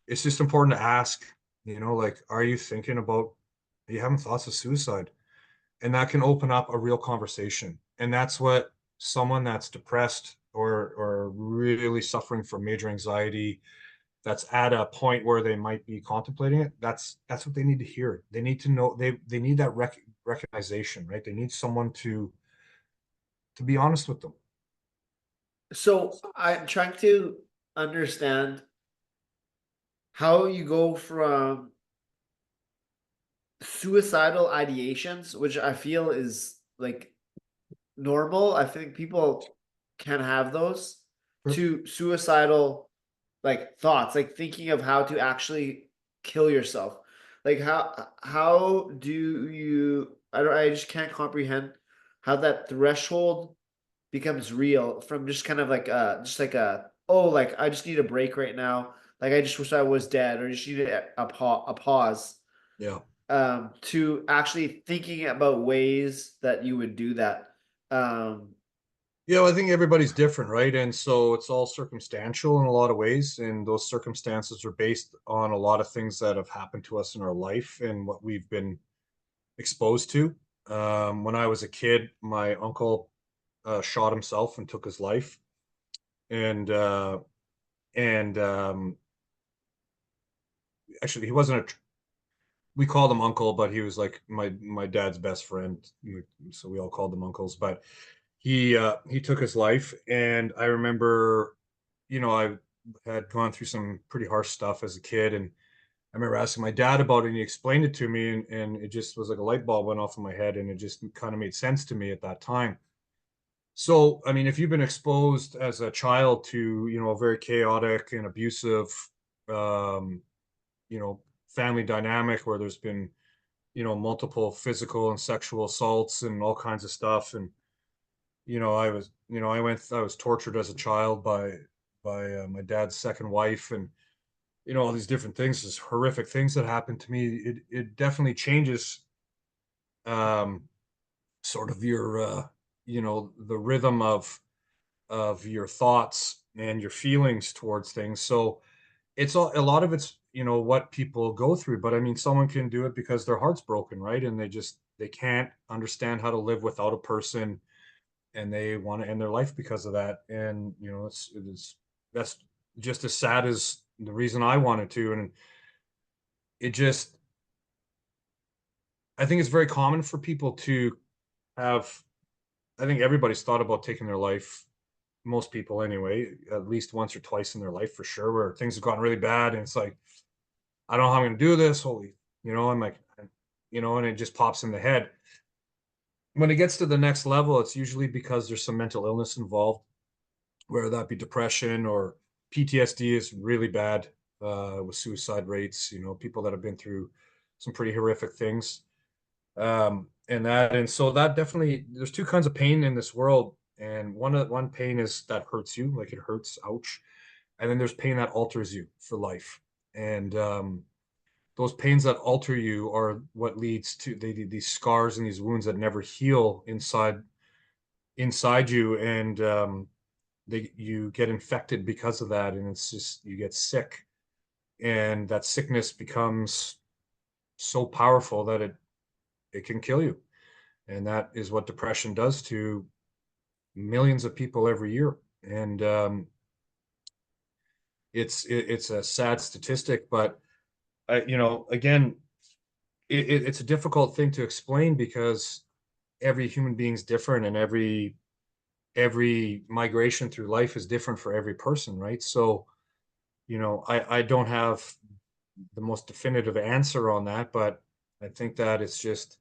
it's just important to ask, like, are you thinking about, are you having thoughts of suicide? And that can open up a real conversation. And that's what someone that's depressed or really suffering from major anxiety, that's at a point where they might be contemplating it, that's what they need to hear. They need to know, they need that recognition, right? They need someone to be honest with them. So I'm trying to understand how you go from suicidal ideations, which I feel is like normal. I think people can have those to suicidal like thoughts, like thinking of how to actually kill yourself. Like how do you I just can't comprehend how that threshold becomes real from just kind of like just like a oh like I just need a break right now. Like I just wish I was dead or just need a pause Yeah. to actually thinking about ways that you would do that. Um, I think everybody's different, right? And so it's all circumstantial in a lot of ways. And those circumstances are based on a lot of things that have happened to us in our life and what we've been exposed to. When I was a kid, my uncle shot himself and took his life. And and actually, he wasn't a. We called him uncle, but he was like my dad's best friend, so we all called him uncles. But he took his life, and I remember, I had gone through some pretty harsh stuff as a kid, and I remember asking my dad about it, and he explained it to me, and it just was like a light bulb went off in my head, and it just kind of made sense to me at that time. So, I mean, if you've been exposed as a child to, a very chaotic and abusive, um, family dynamic where there's been, multiple physical and sexual assaults and all kinds of stuff. And, I was tortured as a child by my dad's second wife, and, all these different things, these horrific things that happened to me. It definitely changes, um, sort of your, the rhythm of your thoughts and your feelings towards things. So a lot of it's, what people go through, but I mean, someone can do it because their heart's broken, right? And they can't understand how to live without a person, and they want to end their life because of that. And, that's just as sad as the reason I wanted to. And it just, I think it's very common for people to have, I think everybody's thought about taking their life, most people anyway, at least once or twice in their life for sure, where things have gotten really bad. And it's like, I don't know how I'm going to do this. Holy, I'm like, and it just pops in the head. When it gets to the next level, it's usually because there's some mental illness involved, whether that be depression or PTSD is really bad, with suicide rates, people that have been through some pretty horrific things. And so that definitely, there's two kinds of pain in this world. And one pain is that hurts you, like it hurts, ouch. And then there's pain that alters you for life. And, those pains that alter you are what leads to these scars and these wounds that never heal inside you. And, you get infected because of that, and it's just, you get sick, and that sickness becomes so powerful that it can kill you. And that is what depression does to millions of people every year. And, it's a sad statistic, but again, it's a difficult thing to explain because every human being's different, and every migration through life is different for every person, right? So, I don't have the most definitive answer on that, but I think that it's just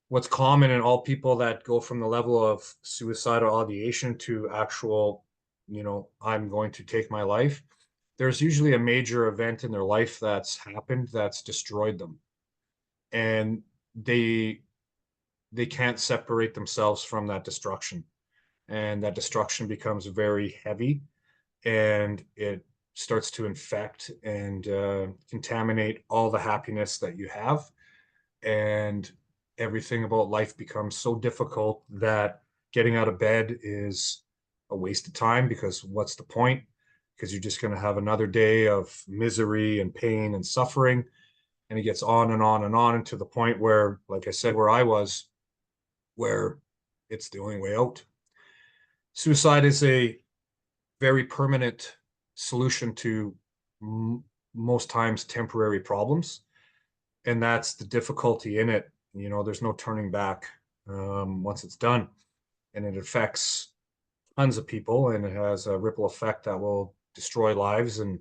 what's common in all people that go from the level of suicidal ideation to actual, I'm going to take my life. There's usually a major event in their life that's happened that's destroyed them, and they they can't separate themselves from that destruction, and that destruction becomes very heavy, and it starts to infect and, contaminate all the happiness that you have, and everything about life becomes so difficult that getting out of bed is a waste of time, because what's the point? Because you're just going to have another day of misery and pain and suffering. And it gets on and on and on, to the point where, like I said, where I was, where it's the only way out. Suicide is a very permanent solution to most times temporary problems. And that's the difficulty in it. There's no turning back once it's done. And it affects tons of people, and it has a ripple effect that will destroy lives and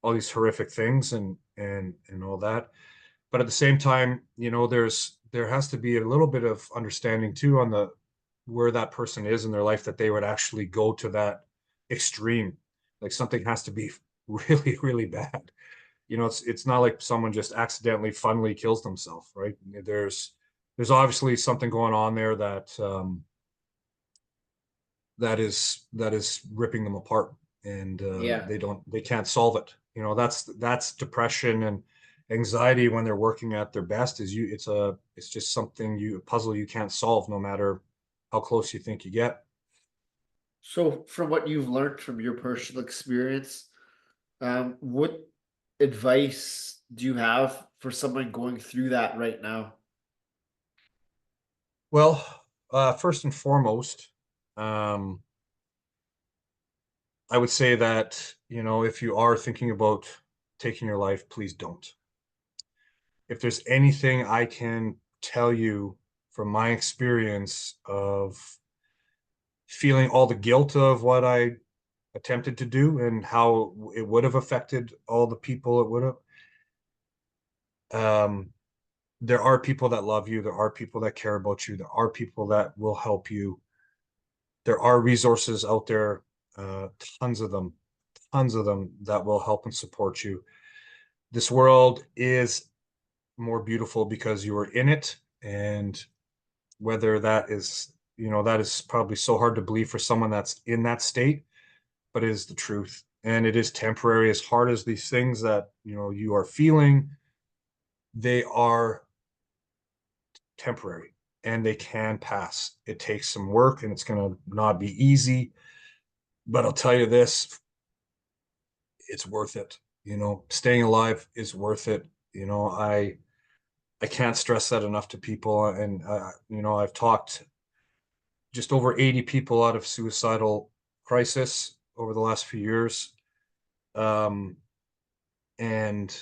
all these horrific things, and all that. But at the same time, there has to be a little bit of understanding too on the where that person is in their life, that they would actually go to that extreme. Like, something has to be really, really bad. It's not like someone just accidentally funnily kills themselves, right? There's obviously something going on there that is ripping them apart, and Yeah. they can't solve it. That's depression and anxiety when they're working at their best. It's just a puzzle you can't solve, no matter how close you think you get. So, from what you've learned from your personal experience, what advice do you have for someone going through that right now? Well, first and foremost, um, I would say that, if you are thinking about taking your life, please don't. If there's anything I can tell you from my experience of feeling all the guilt of what I attempted to do and how it would have affected all the people it would have, there are people that love you. There are people that care about you. There are people that will help you. There are resources out there, uh, tons of them, tons of them, that will help and support you. This world is more beautiful because you are in it. And whether that is probably so hard to believe for someone that's in that state, but it is the truth. And it is temporary. As hard as these things that, you are feeling, they are temporary, and they can pass. It takes some work, and it's going to not be easy, but I'll tell you this, it's worth it. Staying alive is worth it. I can't stress that enough to people. And I've talked just over 80 people out of suicidal crisis over the last few years. Um, and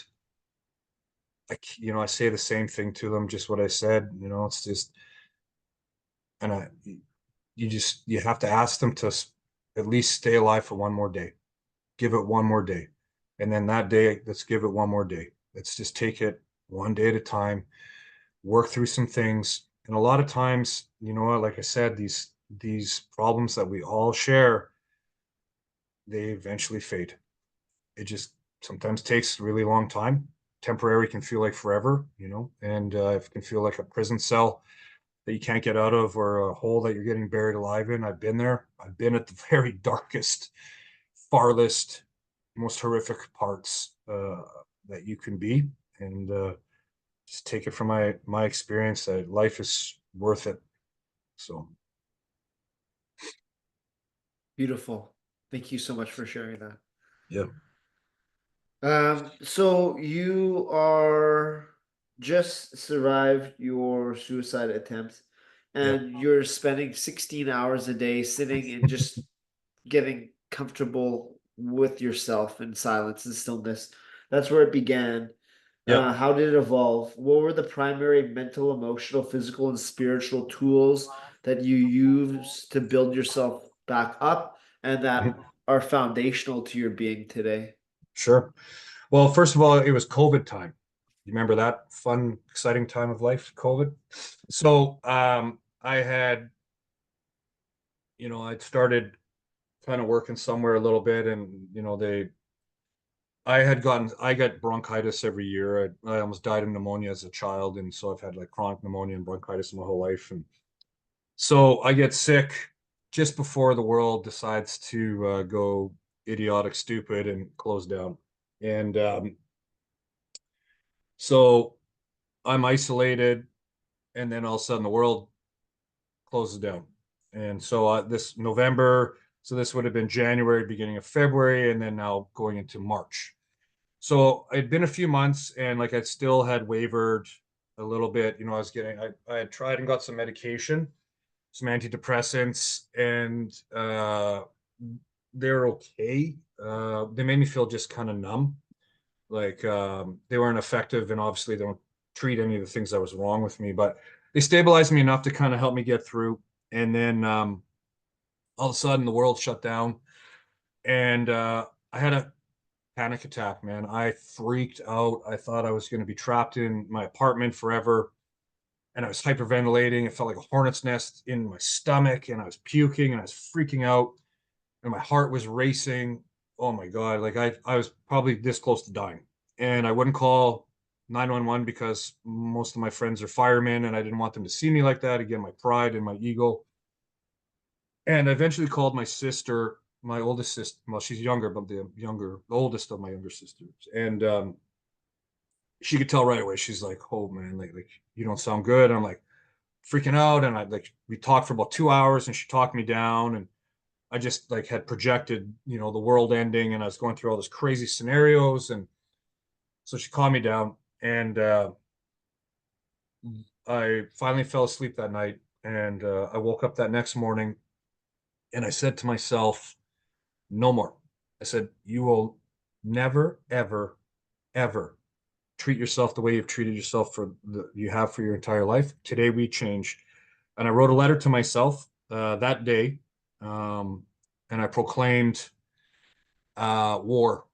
I say the same thing to them, just what I said. It's just, and you have to ask them to at least stay alive for one more day. Give it one more day. And then that day, let's give it one more day. Let's just take it one day at a time, work through some things. And a lot of times, like I said, these problems that we all share, they eventually fade. It just sometimes takes a really long time. Temporary can feel like forever, and it can feel like a prison cell that you can't get out of, or a hole that you're getting buried alive in. I've been there. I've been at the very darkest, farthest, most horrific parts that you can be. And just take it from my experience that life is worth it. So, Beautiful. Thank you so much for sharing that. yeah, So you are just survived your suicide attempt, yeah, and you're spending 16 hours a day sitting and just getting comfortable with yourself in silence and stillness. That's where it began. yeah. How did it evolve? What were the primary mental, emotional, physical, and spiritual tools that you use to build yourself back up and that Mhm. are foundational to your being today? Sure. Well, first of all, it was COVID time. You remember that fun, exciting time of life, COVID? So, I'd started kind of working somewhere a little bit, and I got bronchitis every year. I almost died of pneumonia as a child, and so I've had like chronic pneumonia and bronchitis my whole life. And so I get sick just before the world decides to go idiotic, stupid, and close down. And so I'm isolated, and then all of a sudden the world closes down. And so this November, So this would have been January, beginning of February, and then now going into March. So it'd been a few months, and like I still had wavered a little bit. You know, I had tried and got some medication, some antidepressants, and they're okay. They made me feel just kind of numb, like they weren't effective, and obviously they don't treat any of the things that was wrong with me, but they stabilized me enough to kind of help me get through. And then all of a sudden, the world shut down, and I had a panic attack, man. I freaked out. I thought I was going to be trapped in my apartment forever. And I was hyperventilating. It felt like a hornet's nest in my stomach, and I was puking and I was freaking out, and my heart was racing. Oh my God. Like I was probably this close to dying. And I wouldn't call 911 because most of my friends are firemen and I didn't want them to see me like that. Again, my pride and my ego. And I eventually called my sister, my oldest sister. Well, she's younger, but the oldest of my younger sisters. And she could tell right away. She's like, "Oh man, like you don't sound good." And I'm like freaking out, and we talked for about 2 hours, and she talked me down, and I just like had projected, the world ending, and I was going through all this crazy scenarios, and so she calmed me down, and I finally fell asleep that night, and I woke up that next morning, and I said to myself, "No more." I said, "You will never, ever, ever treat yourself the way you've treated yourself you have for your entire life. Today we change." And I wrote a letter to myself that day, um, and I proclaimed war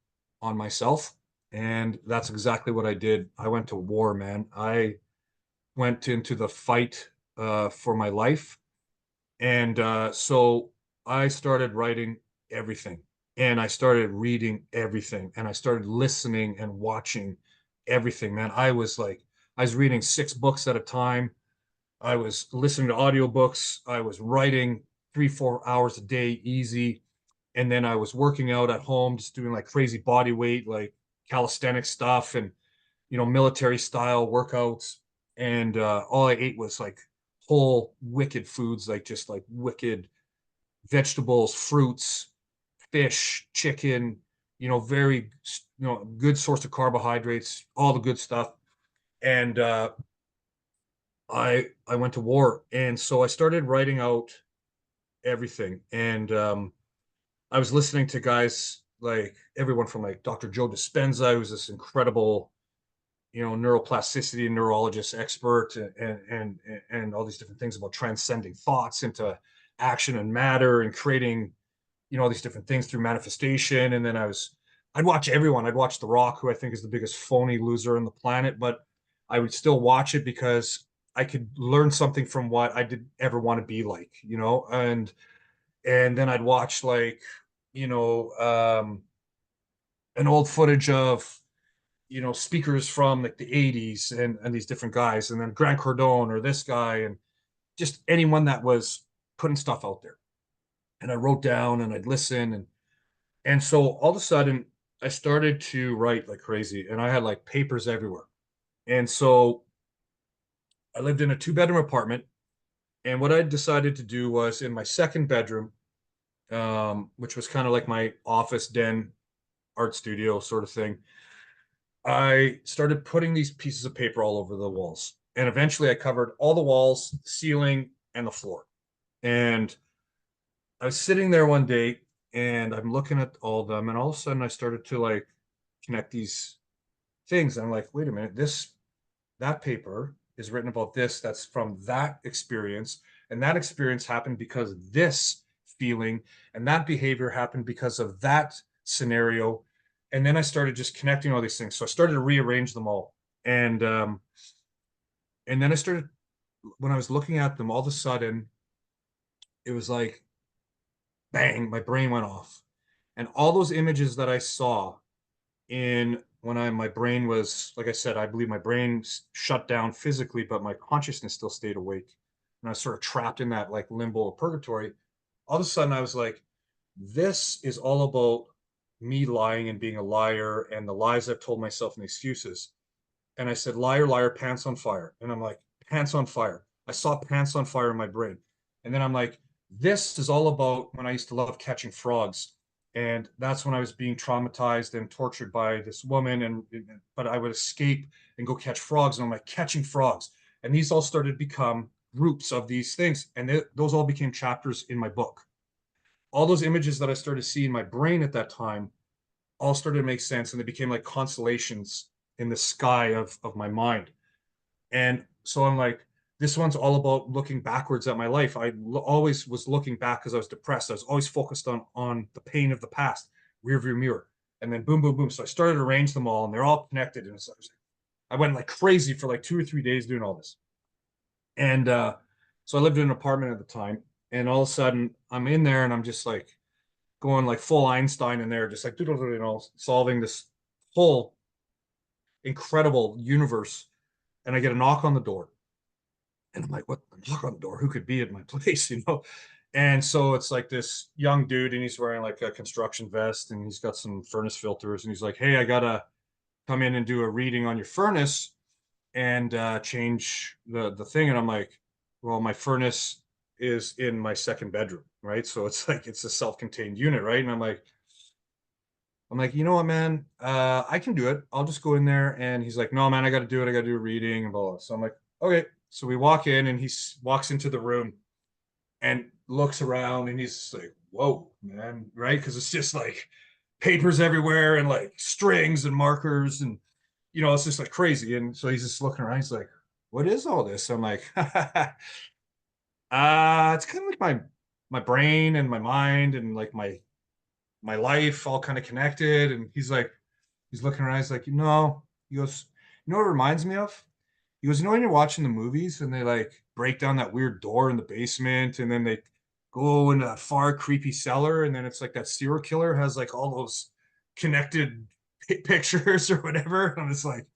on myself. And that's exactly what I did. I went to war, man. I went into the fight for my life. And so I started writing everything. And I started reading everything. And I started listening and watching everything, man. I was reading 6 books at a time. I was listening to audiobooks. I was writing 3, 4 hours a day, easy. And then I was working out at home, just doing like crazy body weight, like calisthenic stuff and, military style workouts. And all I ate was like whole wicked foods, like just like wicked vegetables, fruits, fish, chicken, very, good source of carbohydrates, all the good stuff. And I went to war, and so I started writing out everything. And I was listening to guys like everyone from like Dr. Joe Dispenza, who's this incredible, neuroplasticity neurologist expert, and all these different things about transcending thoughts into action and matter and creating, all these different things through manifestation. And then I'd watch everyone. I'd watch The Rock, who I think is the biggest phony loser on the planet, but I would still watch it because I could learn something from what I did ever want to be like, and then I'd watch like, you know, um, an old footage of, speakers from like the 80s and these different guys, and then Grant Cardone or this guy, and just anyone that was putting stuff out there. And I wrote down and I'd listen, and so all of a sudden I started to write like crazy, and I had like papers everywhere. And so I lived in a 2 bedroom apartment, and what I decided to do was in my second bedroom, which was kind of like my office den art studio sort of thing, I started putting these pieces of paper all over the walls. And eventually I covered all the walls, the ceiling, and the floor. And I was sitting there one day and I'm looking at all of them, and all of a sudden I started to like connect these things. I'm like, wait a minute, that paper is written about this, that's from that experience, and that experience happened because this feeling, and that behavior happened because of that scenario. And then I started just connecting all these things, so I started to rearrange them all. And um and then I started, when I was looking at them, all of a sudden it was like bang, my brain went off, and all those images that I saw in when my brain was, like I said, I believe my brain shut down physically, but my consciousness still stayed awake. And I was sort of trapped in that like limbo or purgatory. All of a sudden I was like, this is all about me lying and being a liar and the lies I've told myself and the excuses. And I said, liar, liar, pants on fire. And I'm like, pants on fire. I saw pants on fire in my brain. And then I'm like, This is all about when I used to love catching frogs. And that's when I was being traumatized and tortured by this woman. But I would escape and go catch frogs. And I'm like catching frogs. And these all started to become groups of these things. And those all became chapters in my book. All those images that I started to see in my brain at that time all started to make sense. And they became like constellations in the sky of my mind. And so I'm like, this one's all about looking backwards at my life. Always was looking back because I was depressed. I was always focused on the pain of the past, rear view mirror. And then boom, boom, boom. So I started to arrange them all and they're all connected. And so I went like crazy for like 2 or 3 days doing all this. And so I lived in an apartment at the time. And all of a sudden I'm in there and I'm just like going like full Einstein in there, just like, solving this whole incredible universe. And I get a knock on the door. And I'm like, what? A knock on the door? Who could be at my place, you know? And so it's like this young dude, and he's wearing like a construction vest, and he's got some furnace filters, and he's like, "Hey, I gotta come in and do a reading on your furnace and change the thing." And I'm like, "Well, my furnace is in my second bedroom, right? So it's like it's a self-contained unit, right?" And I'm like, you know what, man? I can do it. I'll just go in there. And he's like, no, man, I got to do it. I got to do a reading and blah, blah. So I'm like, okay. So we walk in and he walks into the room and looks around and he's like, whoa, man. Right. Cause it's just like papers everywhere and like strings and markers. And, it's just like crazy. And so he's just looking around. He's like, what is all this? I'm like, it's kind of like my brain and my mind and like my life all kind of connected. And he's looking around. He's like, he goes, what it reminds me of? He goes, when you're watching the movies and they like break down that weird door in the basement and then they go in that far creepy cellar and then it's like that serial killer has like all those connected pictures or whatever. And I'm just like,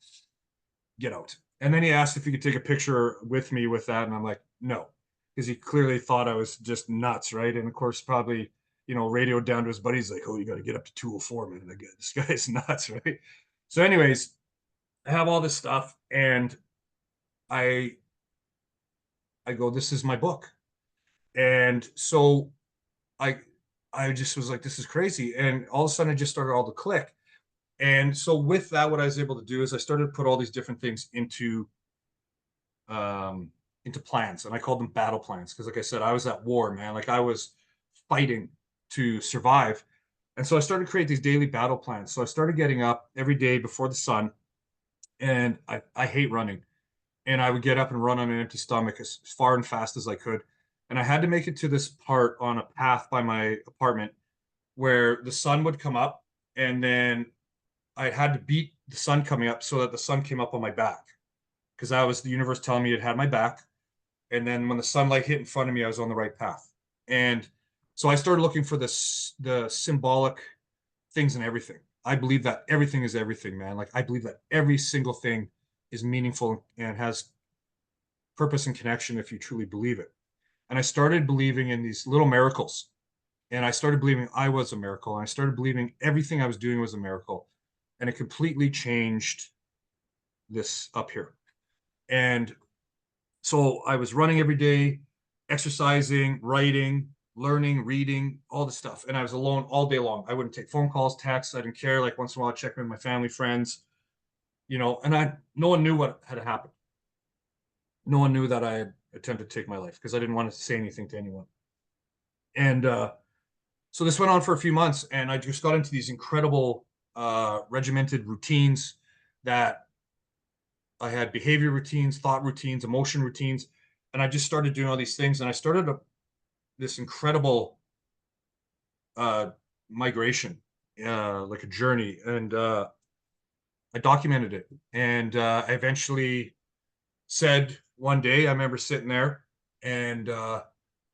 get out. And then he asked if he could take a picture with me with that. And I'm like, no, because he clearly thought I was just nuts. Right. And of course, probably, radioed down to his buddies like, oh, you got to get up to 204, man. Like, this guy's nuts. Right. So, anyways, I have all this stuff and I, I go, this is my book. And so I, I just was like, this is crazy. And all of a sudden, it just started all to click. And so with that, what I was able to do is I started to put all these different things um, into plans, and I called them battle plans because, like I said, I was at war, man. Like I was fighting to survive, and so I started to create these daily battle plans. So I started getting up every day before the sun, and I hate running, and I would get up and run on an empty stomach as far and fast as I could, and I had to make it to this part on a path by my apartment where the sun would come up, and then I had to beat the sun coming up so that the sun came up on my back because that was the universe telling me it had my back. And then when the sunlight hit in front of me, I was on the right path. And so I started looking for the symbolic things in everything. I believe that everything is everything, man. Like I believe that every single thing is meaningful and has purpose and connection if you truly believe it. And I started believing in these little miracles. And I started believing I was a miracle. And I started believing everything I was doing was a miracle. And it completely changed this up here. And so I was running every day, exercising, writing, learning, reading, all the stuff. And I was alone all day long. I wouldn't take phone calls, texts. I didn't care. Like once in a while, I'd check in with my family, friends, and no one knew what had happened. No one knew that I had attempted to take my life because I didn't want to say anything to anyone. And so this went on for a few months and I just got into these incredible regimented routines that I had behavior routines, thought routines, emotion routines, and I just started doing all these things. And I started this incredible uh, migration, like a journey, and I documented it. And I eventually said one day, I remember sitting there, and I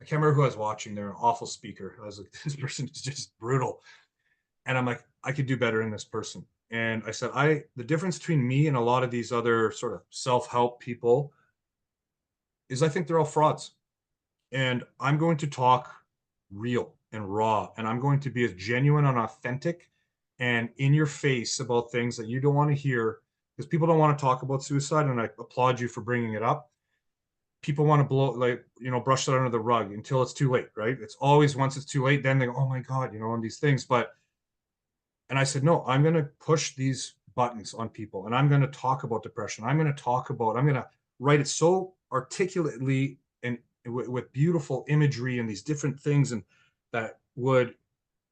can't remember who I was watching. They're an awful speaker. I was like, this person is just brutal, and I'm like, I could do better in this person. And I said, the difference between me and a lot of these other sort of self-help people is I think they're all frauds. And I'm going to talk real and raw, and I'm going to be as genuine and authentic and in your face about things that you don't want to hear because people don't want to talk about suicide. And I applaud you for bringing it up. people want to blow, like, brush it under the rug until it's too late, right? It's always once it's too late, then they go, oh my God, on these things. And I said, no, I'm going to push these buttons on people, and I'm going to talk about depression. I'm going to write it so articulately and with beautiful imagery and these different things, and that would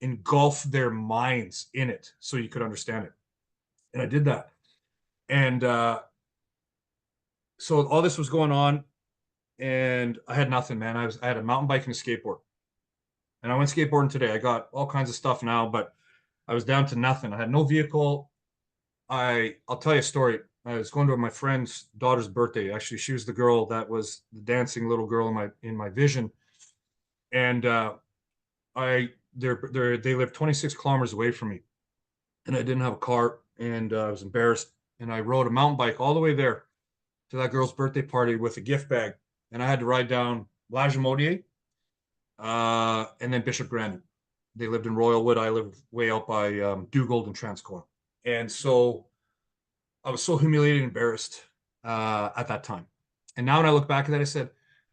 engulf their minds in it so you could understand it. And I did that. And so all this was going on, and I had nothing, man. I had a mountain bike and a skateboard. And I went skateboarding today. I got all kinds of stuff now, but I was down to nothing. I had no vehicle. I'll tell you a story. I was going to my friend's daughter's birthday. Actually, she was the girl that was the dancing little girl in my vision. And they live 26 kilometers away from me, and I didn't have a car, and I was embarrassed. And I rode a mountain bike all the way there to that girl's birthday party with a gift bag, and I had to ride down Lagimodier, and then Bishop Grandin. They lived in Royalwood. I lived way out by Dugald and Transcoil. And so I was so humiliated and embarrassed at that time. And now when I look back at that, I said,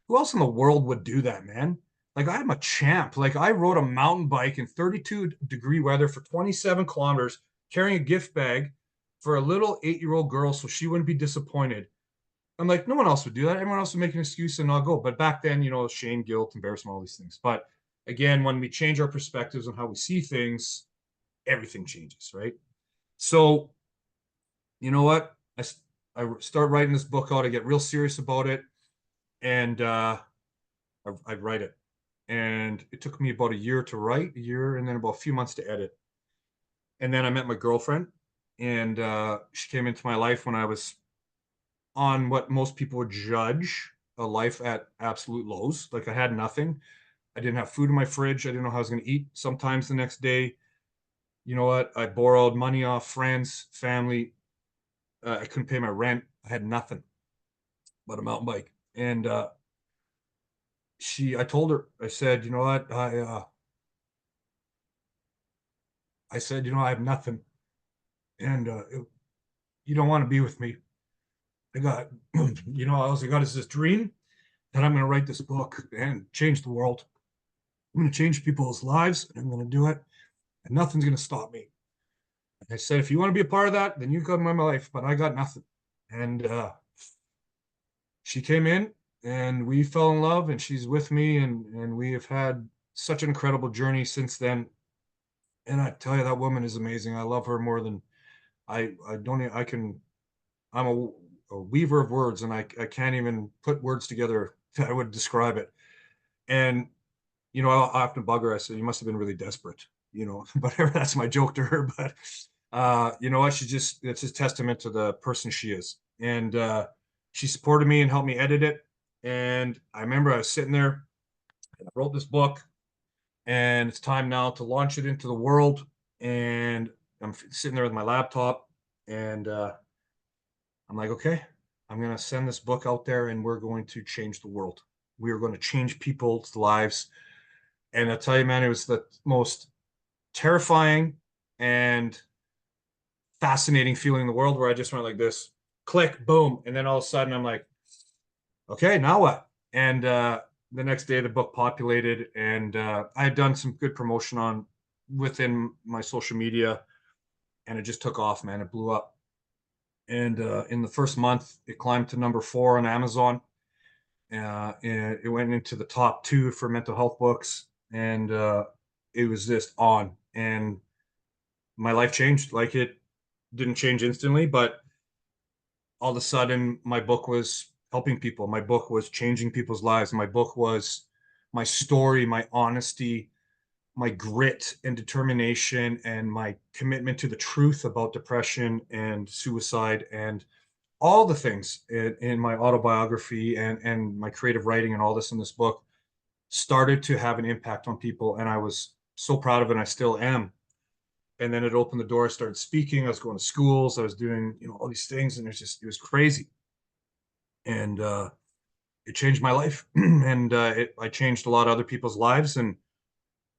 who else in the world would do that, man? Like, I'm a champ. Like, I rode a mountain bike in 32-degree weather for 27 kilometers, carrying a gift bag for a little 8-year-old girl so she wouldn't be disappointed. I'm like, no one else would do that. Everyone else would make an excuse and not go. But back then, shame, guilt, embarrassment, all these things. But again, when we change our perspectives on how we see things, everything changes, right? So, you know what? I start writing this book out. I get real serious about it, and I write it. And it took me about a year to write, and then about a few months to edit. And then I met my girlfriend, and she came into my life when I was on what most people would judge a life at absolute lows. Like, I had nothing. I didn't have food in my fridge. I didn't know how I was going to eat sometimes the next day. You know what? I borrowed money off friends, family. I couldn't pay my rent. I had nothing but a mountain bike. And I told her, I said, you know what? I said, I have nothing. And you don't want to be with me. I got, all I got is this dream that I'm going to write this book and change the world. I'm going to change people's lives, and I'm going to do it, and nothing's going to stop me. And I said, if you want to be a part of that, then you come in my life, but I got nothing. And she came in, and we fell in love, and she's with me, and we have had such an incredible journey since then. And I tell you, that woman is amazing. I love her more than I don't, I can, I'm a weaver of words, and I can't even put words together that I would describe it. And, I often bug her. I said, you must have been really desperate, but that's my joke to her. But, you know what? It's just testament to the person she is. And she supported me and helped me edit it. And I remember I was sitting there and I wrote this book, and it's time now to launch it into the world. And I'm sitting there with my laptop, and I'm like, okay, I'm going to send this book out there, and we're going to change the world. We are going to change people's lives. And I tell you, man, it was the most terrifying and fascinating feeling in the world, where I just went like this, click, boom. And then all of a sudden I'm like, okay, now what? And the next day the book populated, and I had done some good promotion within my social media, and it just took off, man. It blew up. And in the first month, it climbed to number 4 on Amazon. And it went into the top 2 for mental health books, and it was just on. And my life changed. Like, it didn't change instantly, but all of a sudden my book was helping people. My book was changing people's lives. My book was my story, my honesty, my grit and determination, and my commitment to the truth about depression and suicide, and all the things in my autobiography and my creative writing and all this in this book started to have an impact on people. And I was so proud of it, and I still am. And then it opened the door. I started speaking. I was going to schools. I was doing, all these things, and it was crazy. And it changed my life, and I changed a lot of other people's lives. And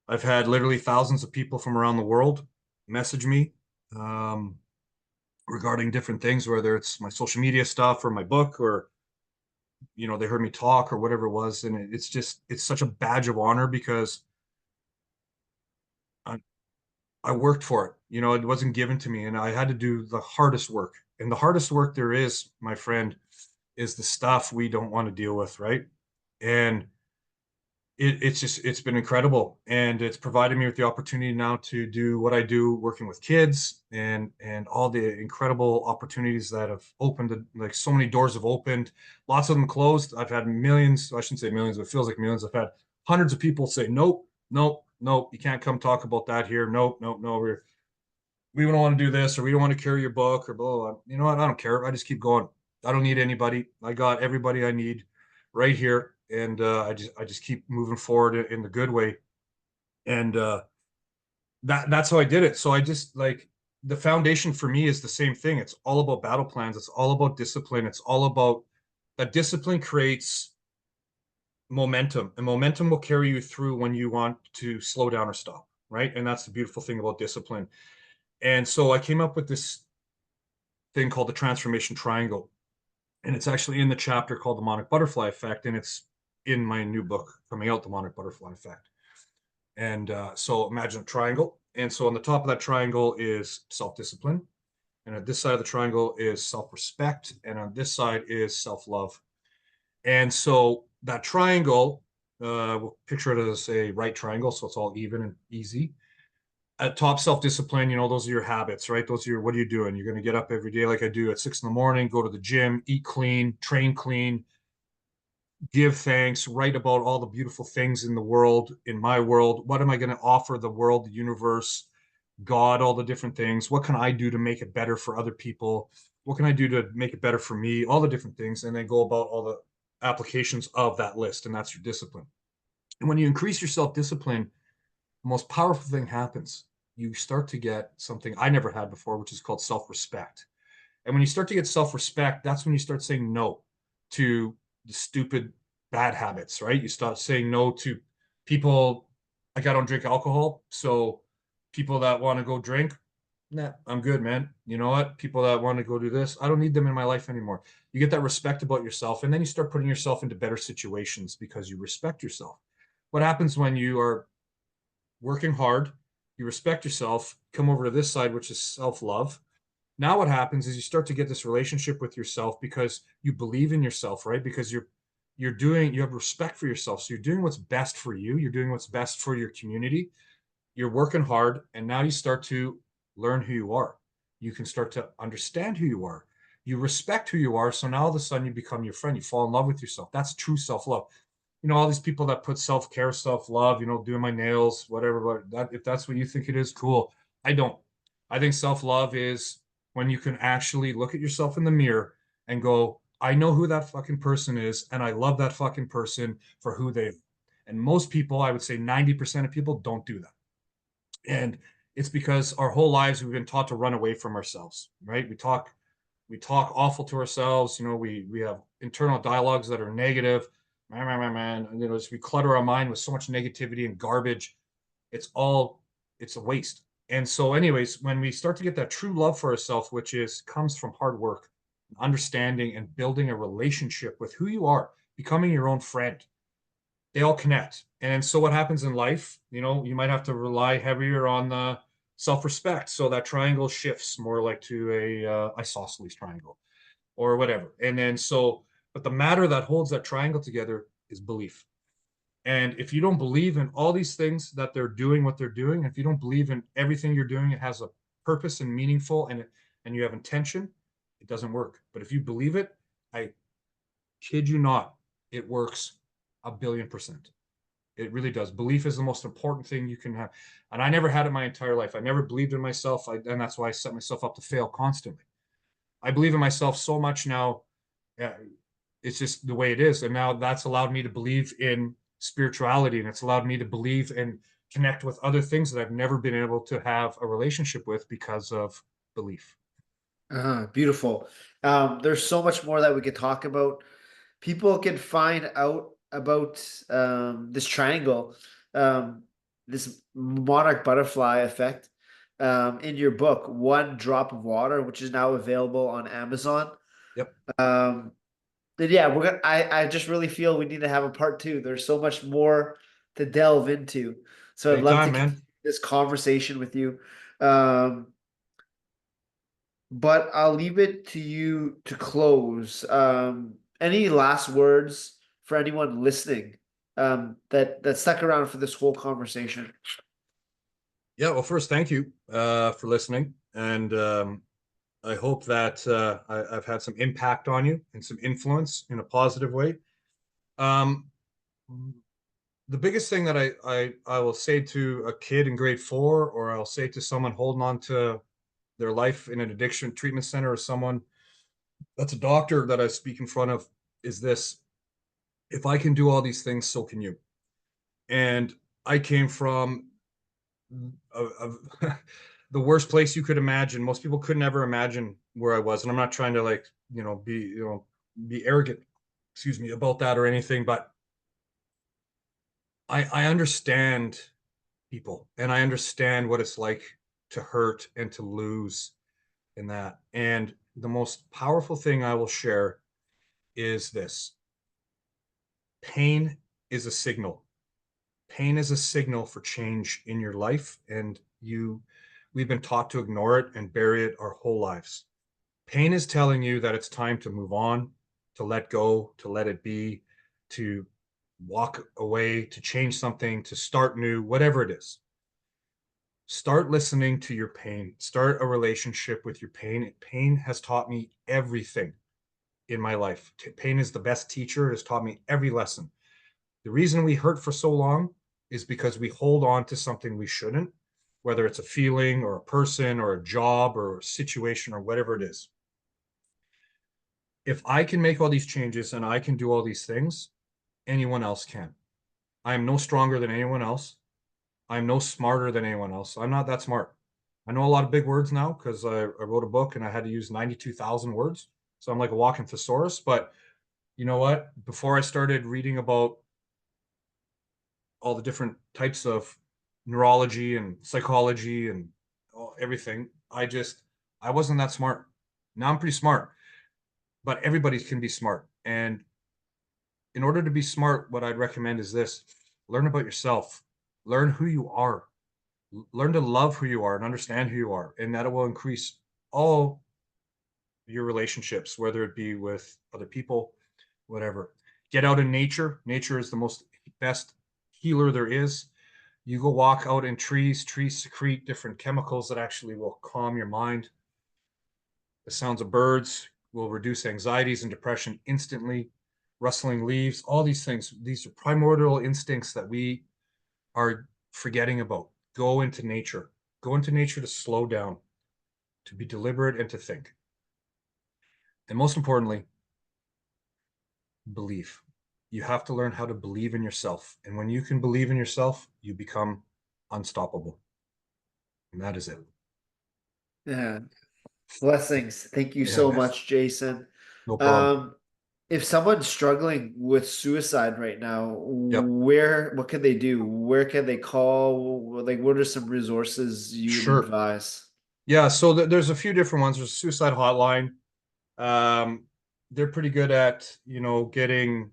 I've had literally thousands of people from around the world message me um, regarding different things, whether it's my social media stuff or my book, or they heard me talk or whatever it was. And it's such a badge of honor because I, I worked for it. It wasn't given to me, and I had to do the hardest work. And the hardest work there is, my friend, is the stuff we don't want to deal with, right? And it's been incredible, and it's provided me with the opportunity now to do what I do, working with kids, and all the incredible opportunities that have opened. Like, so many doors have opened, lots of them closed. I've had millions, I shouldn't say millions, but it feels like millions. I've had hundreds of people say, nope, nope, nope, you can't come talk about that here. Nope, nope, no, we don't want to do this, or we don't want to carry your book, or blah, blah, blah. You know what? I don't care. I just keep going. I don't need anybody. I got everybody I need right here. And I just keep moving forward in the good way. And that's how I did it. So I just, like, the foundation for me is the same thing. It's all about battle plans. It's all about discipline. It's all about that discipline creates momentum, and momentum will carry you through when you want to slow down or stop. Right. And that's the beautiful thing about discipline. And so I came up with this thing called the transformation triangle. And it's actually in the chapter called the monarch butterfly effect. And it's in my new book coming out, the monarch butterfly effect. And so imagine a triangle. And so on the top of that triangle is self-discipline. And at this side of the triangle is self-respect. And on this side is self-love. And so that triangle, we'll picture it as a right triangle. So it's all even and easy. At top, self-discipline, those are your habits, right? Those are what are you doing? You're going to get up every day like I do at 6 in the morning, go to the gym, eat clean, train clean, give thanks, write about all the beautiful things in the world, in my world. What am I going to offer the world, the universe, God, all the different things? What can I do to make it better for other people? What can I do to make it better for me? All the different things. And then go about all the applications of that list. And that's your discipline. And when you increase your self-discipline, the most powerful thing happens. You start to get something I never had before, which is called self-respect. And when you start to get self-respect, that's when you start saying no to the stupid bad habits, right? You start saying no to people. Like, I don't drink alcohol, so people that want to go drink, nah, I'm good, man. You know what? People that want to go do this, I don't need them in my life anymore. You get that respect about yourself, and then you start putting yourself into better situations because you respect yourself. What happens when you are working hard, you respect yourself, come over to this side, which is self-love. Now what happens is you start to get this relationship with yourself because you believe in yourself, right? Because you have respect for yourself. So you're doing what's best for you. You're doing what's best for your community. You're working hard, and now you start to learn who you are. You can start to understand who you are. You respect who you are. So now all of a sudden you become your friend. You fall in love with yourself. That's true self-love. All these people that put self-care, self-love, doing my nails, whatever, but if that's what you think it is, cool. I don't. I think self-love is when you can actually look at yourself in the mirror and go, I know who that fucking person is, and I love that fucking person for who they are. And most people, I would say 90% of people, don't do that. And it's because our whole lives we've been taught to run away from ourselves, right? We talk awful to ourselves. We have internal dialogues that are negative. Man. As we clutter our mind with so much negativity and garbage, it's a waste. And so, anyways, when we start to get that true love for ourselves, which comes from hard work, understanding, and building a relationship with who you are, becoming your own friend, they all connect. And so what happens in life, you might have to rely heavier on the self-respect. So that triangle shifts more like to a isosceles triangle or whatever. And then but the matter that holds that triangle together is belief. And if you don't believe in all these things that they're doing, what they're doing, if you don't believe in everything you're doing, it has a purpose and meaningful, and you have intention, it doesn't work. But if you believe it, I kid you not, it works 1,000,000,000%. It really does. Belief is the most important thing you can have. And I never had it my entire life. I never believed in myself. And that's why I set myself up to fail constantly. I believe in myself so much now. Yeah, it's just the way it is. And now that's allowed me to believe in spirituality, and it's allowed me to believe and connect with other things that I've never been able to have a relationship with because of belief. Beautiful. There's so much more that we could talk about. People can find out about this triangle, um, this monarch butterfly effect, in your book, One Drop of Water, which is now available on Amazon. Yep. Um, then yeah, we're gonna. I just really feel we need to have a part two. There's so much more to delve into. So I'd love to Anytime, continue man. this conversation with you. Um, but I'll leave it to you to close. Any last words for anyone listening that stuck around for this whole conversation? Yeah, well, first, thank you for listening. And I hope that I've had some impact on you and some influence in a positive way. Um, the biggest thing that I will say to a kid in grade 4, or I'll say to someone holding on to their life in an addiction treatment center, or someone that's a doctor that I speak in front of, is this: if I can do all these things, so can you. And I came from the worst place you could imagine. Most people could never imagine where I was, and I'm not trying to like be arrogant, excuse me, about that or anything, but I understand people, and I understand what it's like to hurt and to lose in that. And the most powerful thing I will share is this: pain is a signal. Pain is a signal for change in your life, and we've been taught to ignore it and bury it our whole lives. Pain is telling you that it's time to move on, to let go, to let it be, to walk away, to change something, to start new, whatever it is. Start listening to your pain. Start a relationship with your pain. Pain has taught me everything in my life. Pain is the best teacher. It has taught me every lesson. The reason we hurt for so long is because we hold on to something we shouldn't, whether it's a feeling or a person or a job or a situation or whatever it is. If I can make all these changes and I can do all these things, anyone else can. I am no stronger than anyone else. I'm no smarter than anyone else. I'm not that smart. I know a lot of big words now because I wrote a book and I had to use 92,000 words. So I'm like a walking thesaurus. But you know what? Before I started reading about all the different types of neurology and psychology and everything, I wasn't that smart. Now I'm pretty smart, but everybody can be smart. And in order to be smart, what I'd recommend is this: learn about yourself, learn who you are, learn to love who you are and understand who you are. And that will increase all your relationships, whether it be with other people, whatever. Get out in nature. Nature is the most best healer there is. You go walk out in trees, trees secrete different chemicals that actually will calm your mind. The sounds of birds will reduce anxieties and depression instantly. Rustling leaves, all these things, these are primordial instincts that we are forgetting about. Go into nature. Go into nature to slow down, to be deliberate, and to think. And most importantly, believe. You have to learn how to believe in yourself. And when you can believe in yourself, you become unstoppable. And that is it. Yeah. Blessings. Thank you Yeah, so man. much, Jason. No problem. Um, if someone's struggling with suicide right now, Yep. what can they do? Where can they call? Like, what are some resources you would Sure. advise? Yeah. So there's a few different ones. There's a suicide hotline. Um, they're pretty good at, getting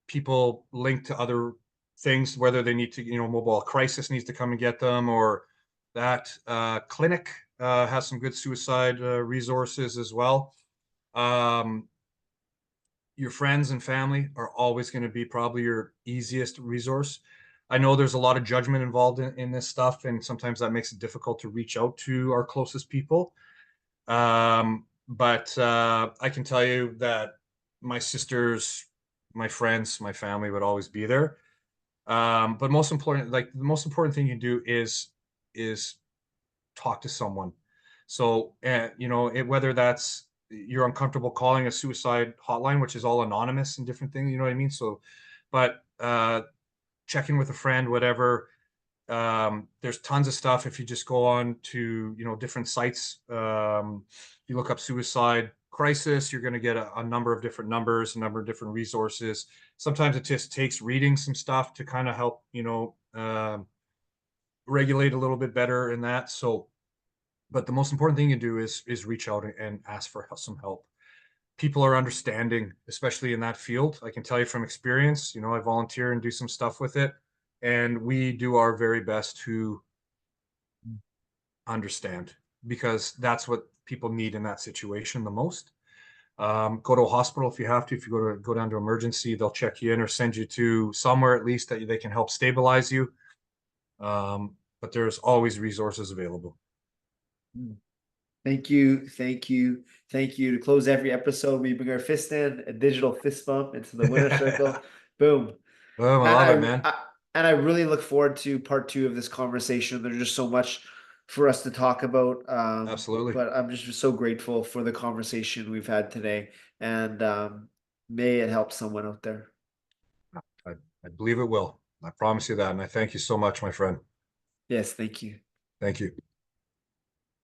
people linked to other things, whether they need to, mobile crisis needs to come and get them, or that clinic has some good suicide resources as well. Um, your friends and family are always going to be probably your easiest resource. I know there's a lot of judgment involved in this stuff, and sometimes that makes it difficult to reach out to our closest people. But I can tell you that my sisters, my friends, my family would always be there. But most important, like the most important thing you do is talk to someone. So, whether that's you're uncomfortable calling a suicide hotline, which is all anonymous and different things, you know what I mean? So, but checking with a friend, whatever. There's tons of stuff if you just go on to different sites. If you look up suicide crisis, you're going to get a number of different numbers, a number of different resources. Sometimes it just takes reading some stuff to kind of help regulate a little bit better in that. So, but the most important thing you do is reach out and ask for some help. people are understanding, especially in that field. I can tell you from experience, I volunteer and do some stuff with it, and we do our very best to understand, because that's what people need in that situation the most. Go to a hospital if you have to. If you go down to emergency, they'll check you in or send you to somewhere at least that they can help stabilize you. But there's always resources available. Thank you, thank you, thank you. To close every episode, we bring our fist in, a digital fist bump into the winner circle. Boom. Oh, I And love it, man. I really look forward to part two of this conversation. There's just so much for us to talk about. Absolutely. But I'm just so grateful for the conversation we've had today, and may it help someone out there. I, I believe it will. I promise you that. And I thank you so much, my friend. Yes, thank you. Thank you.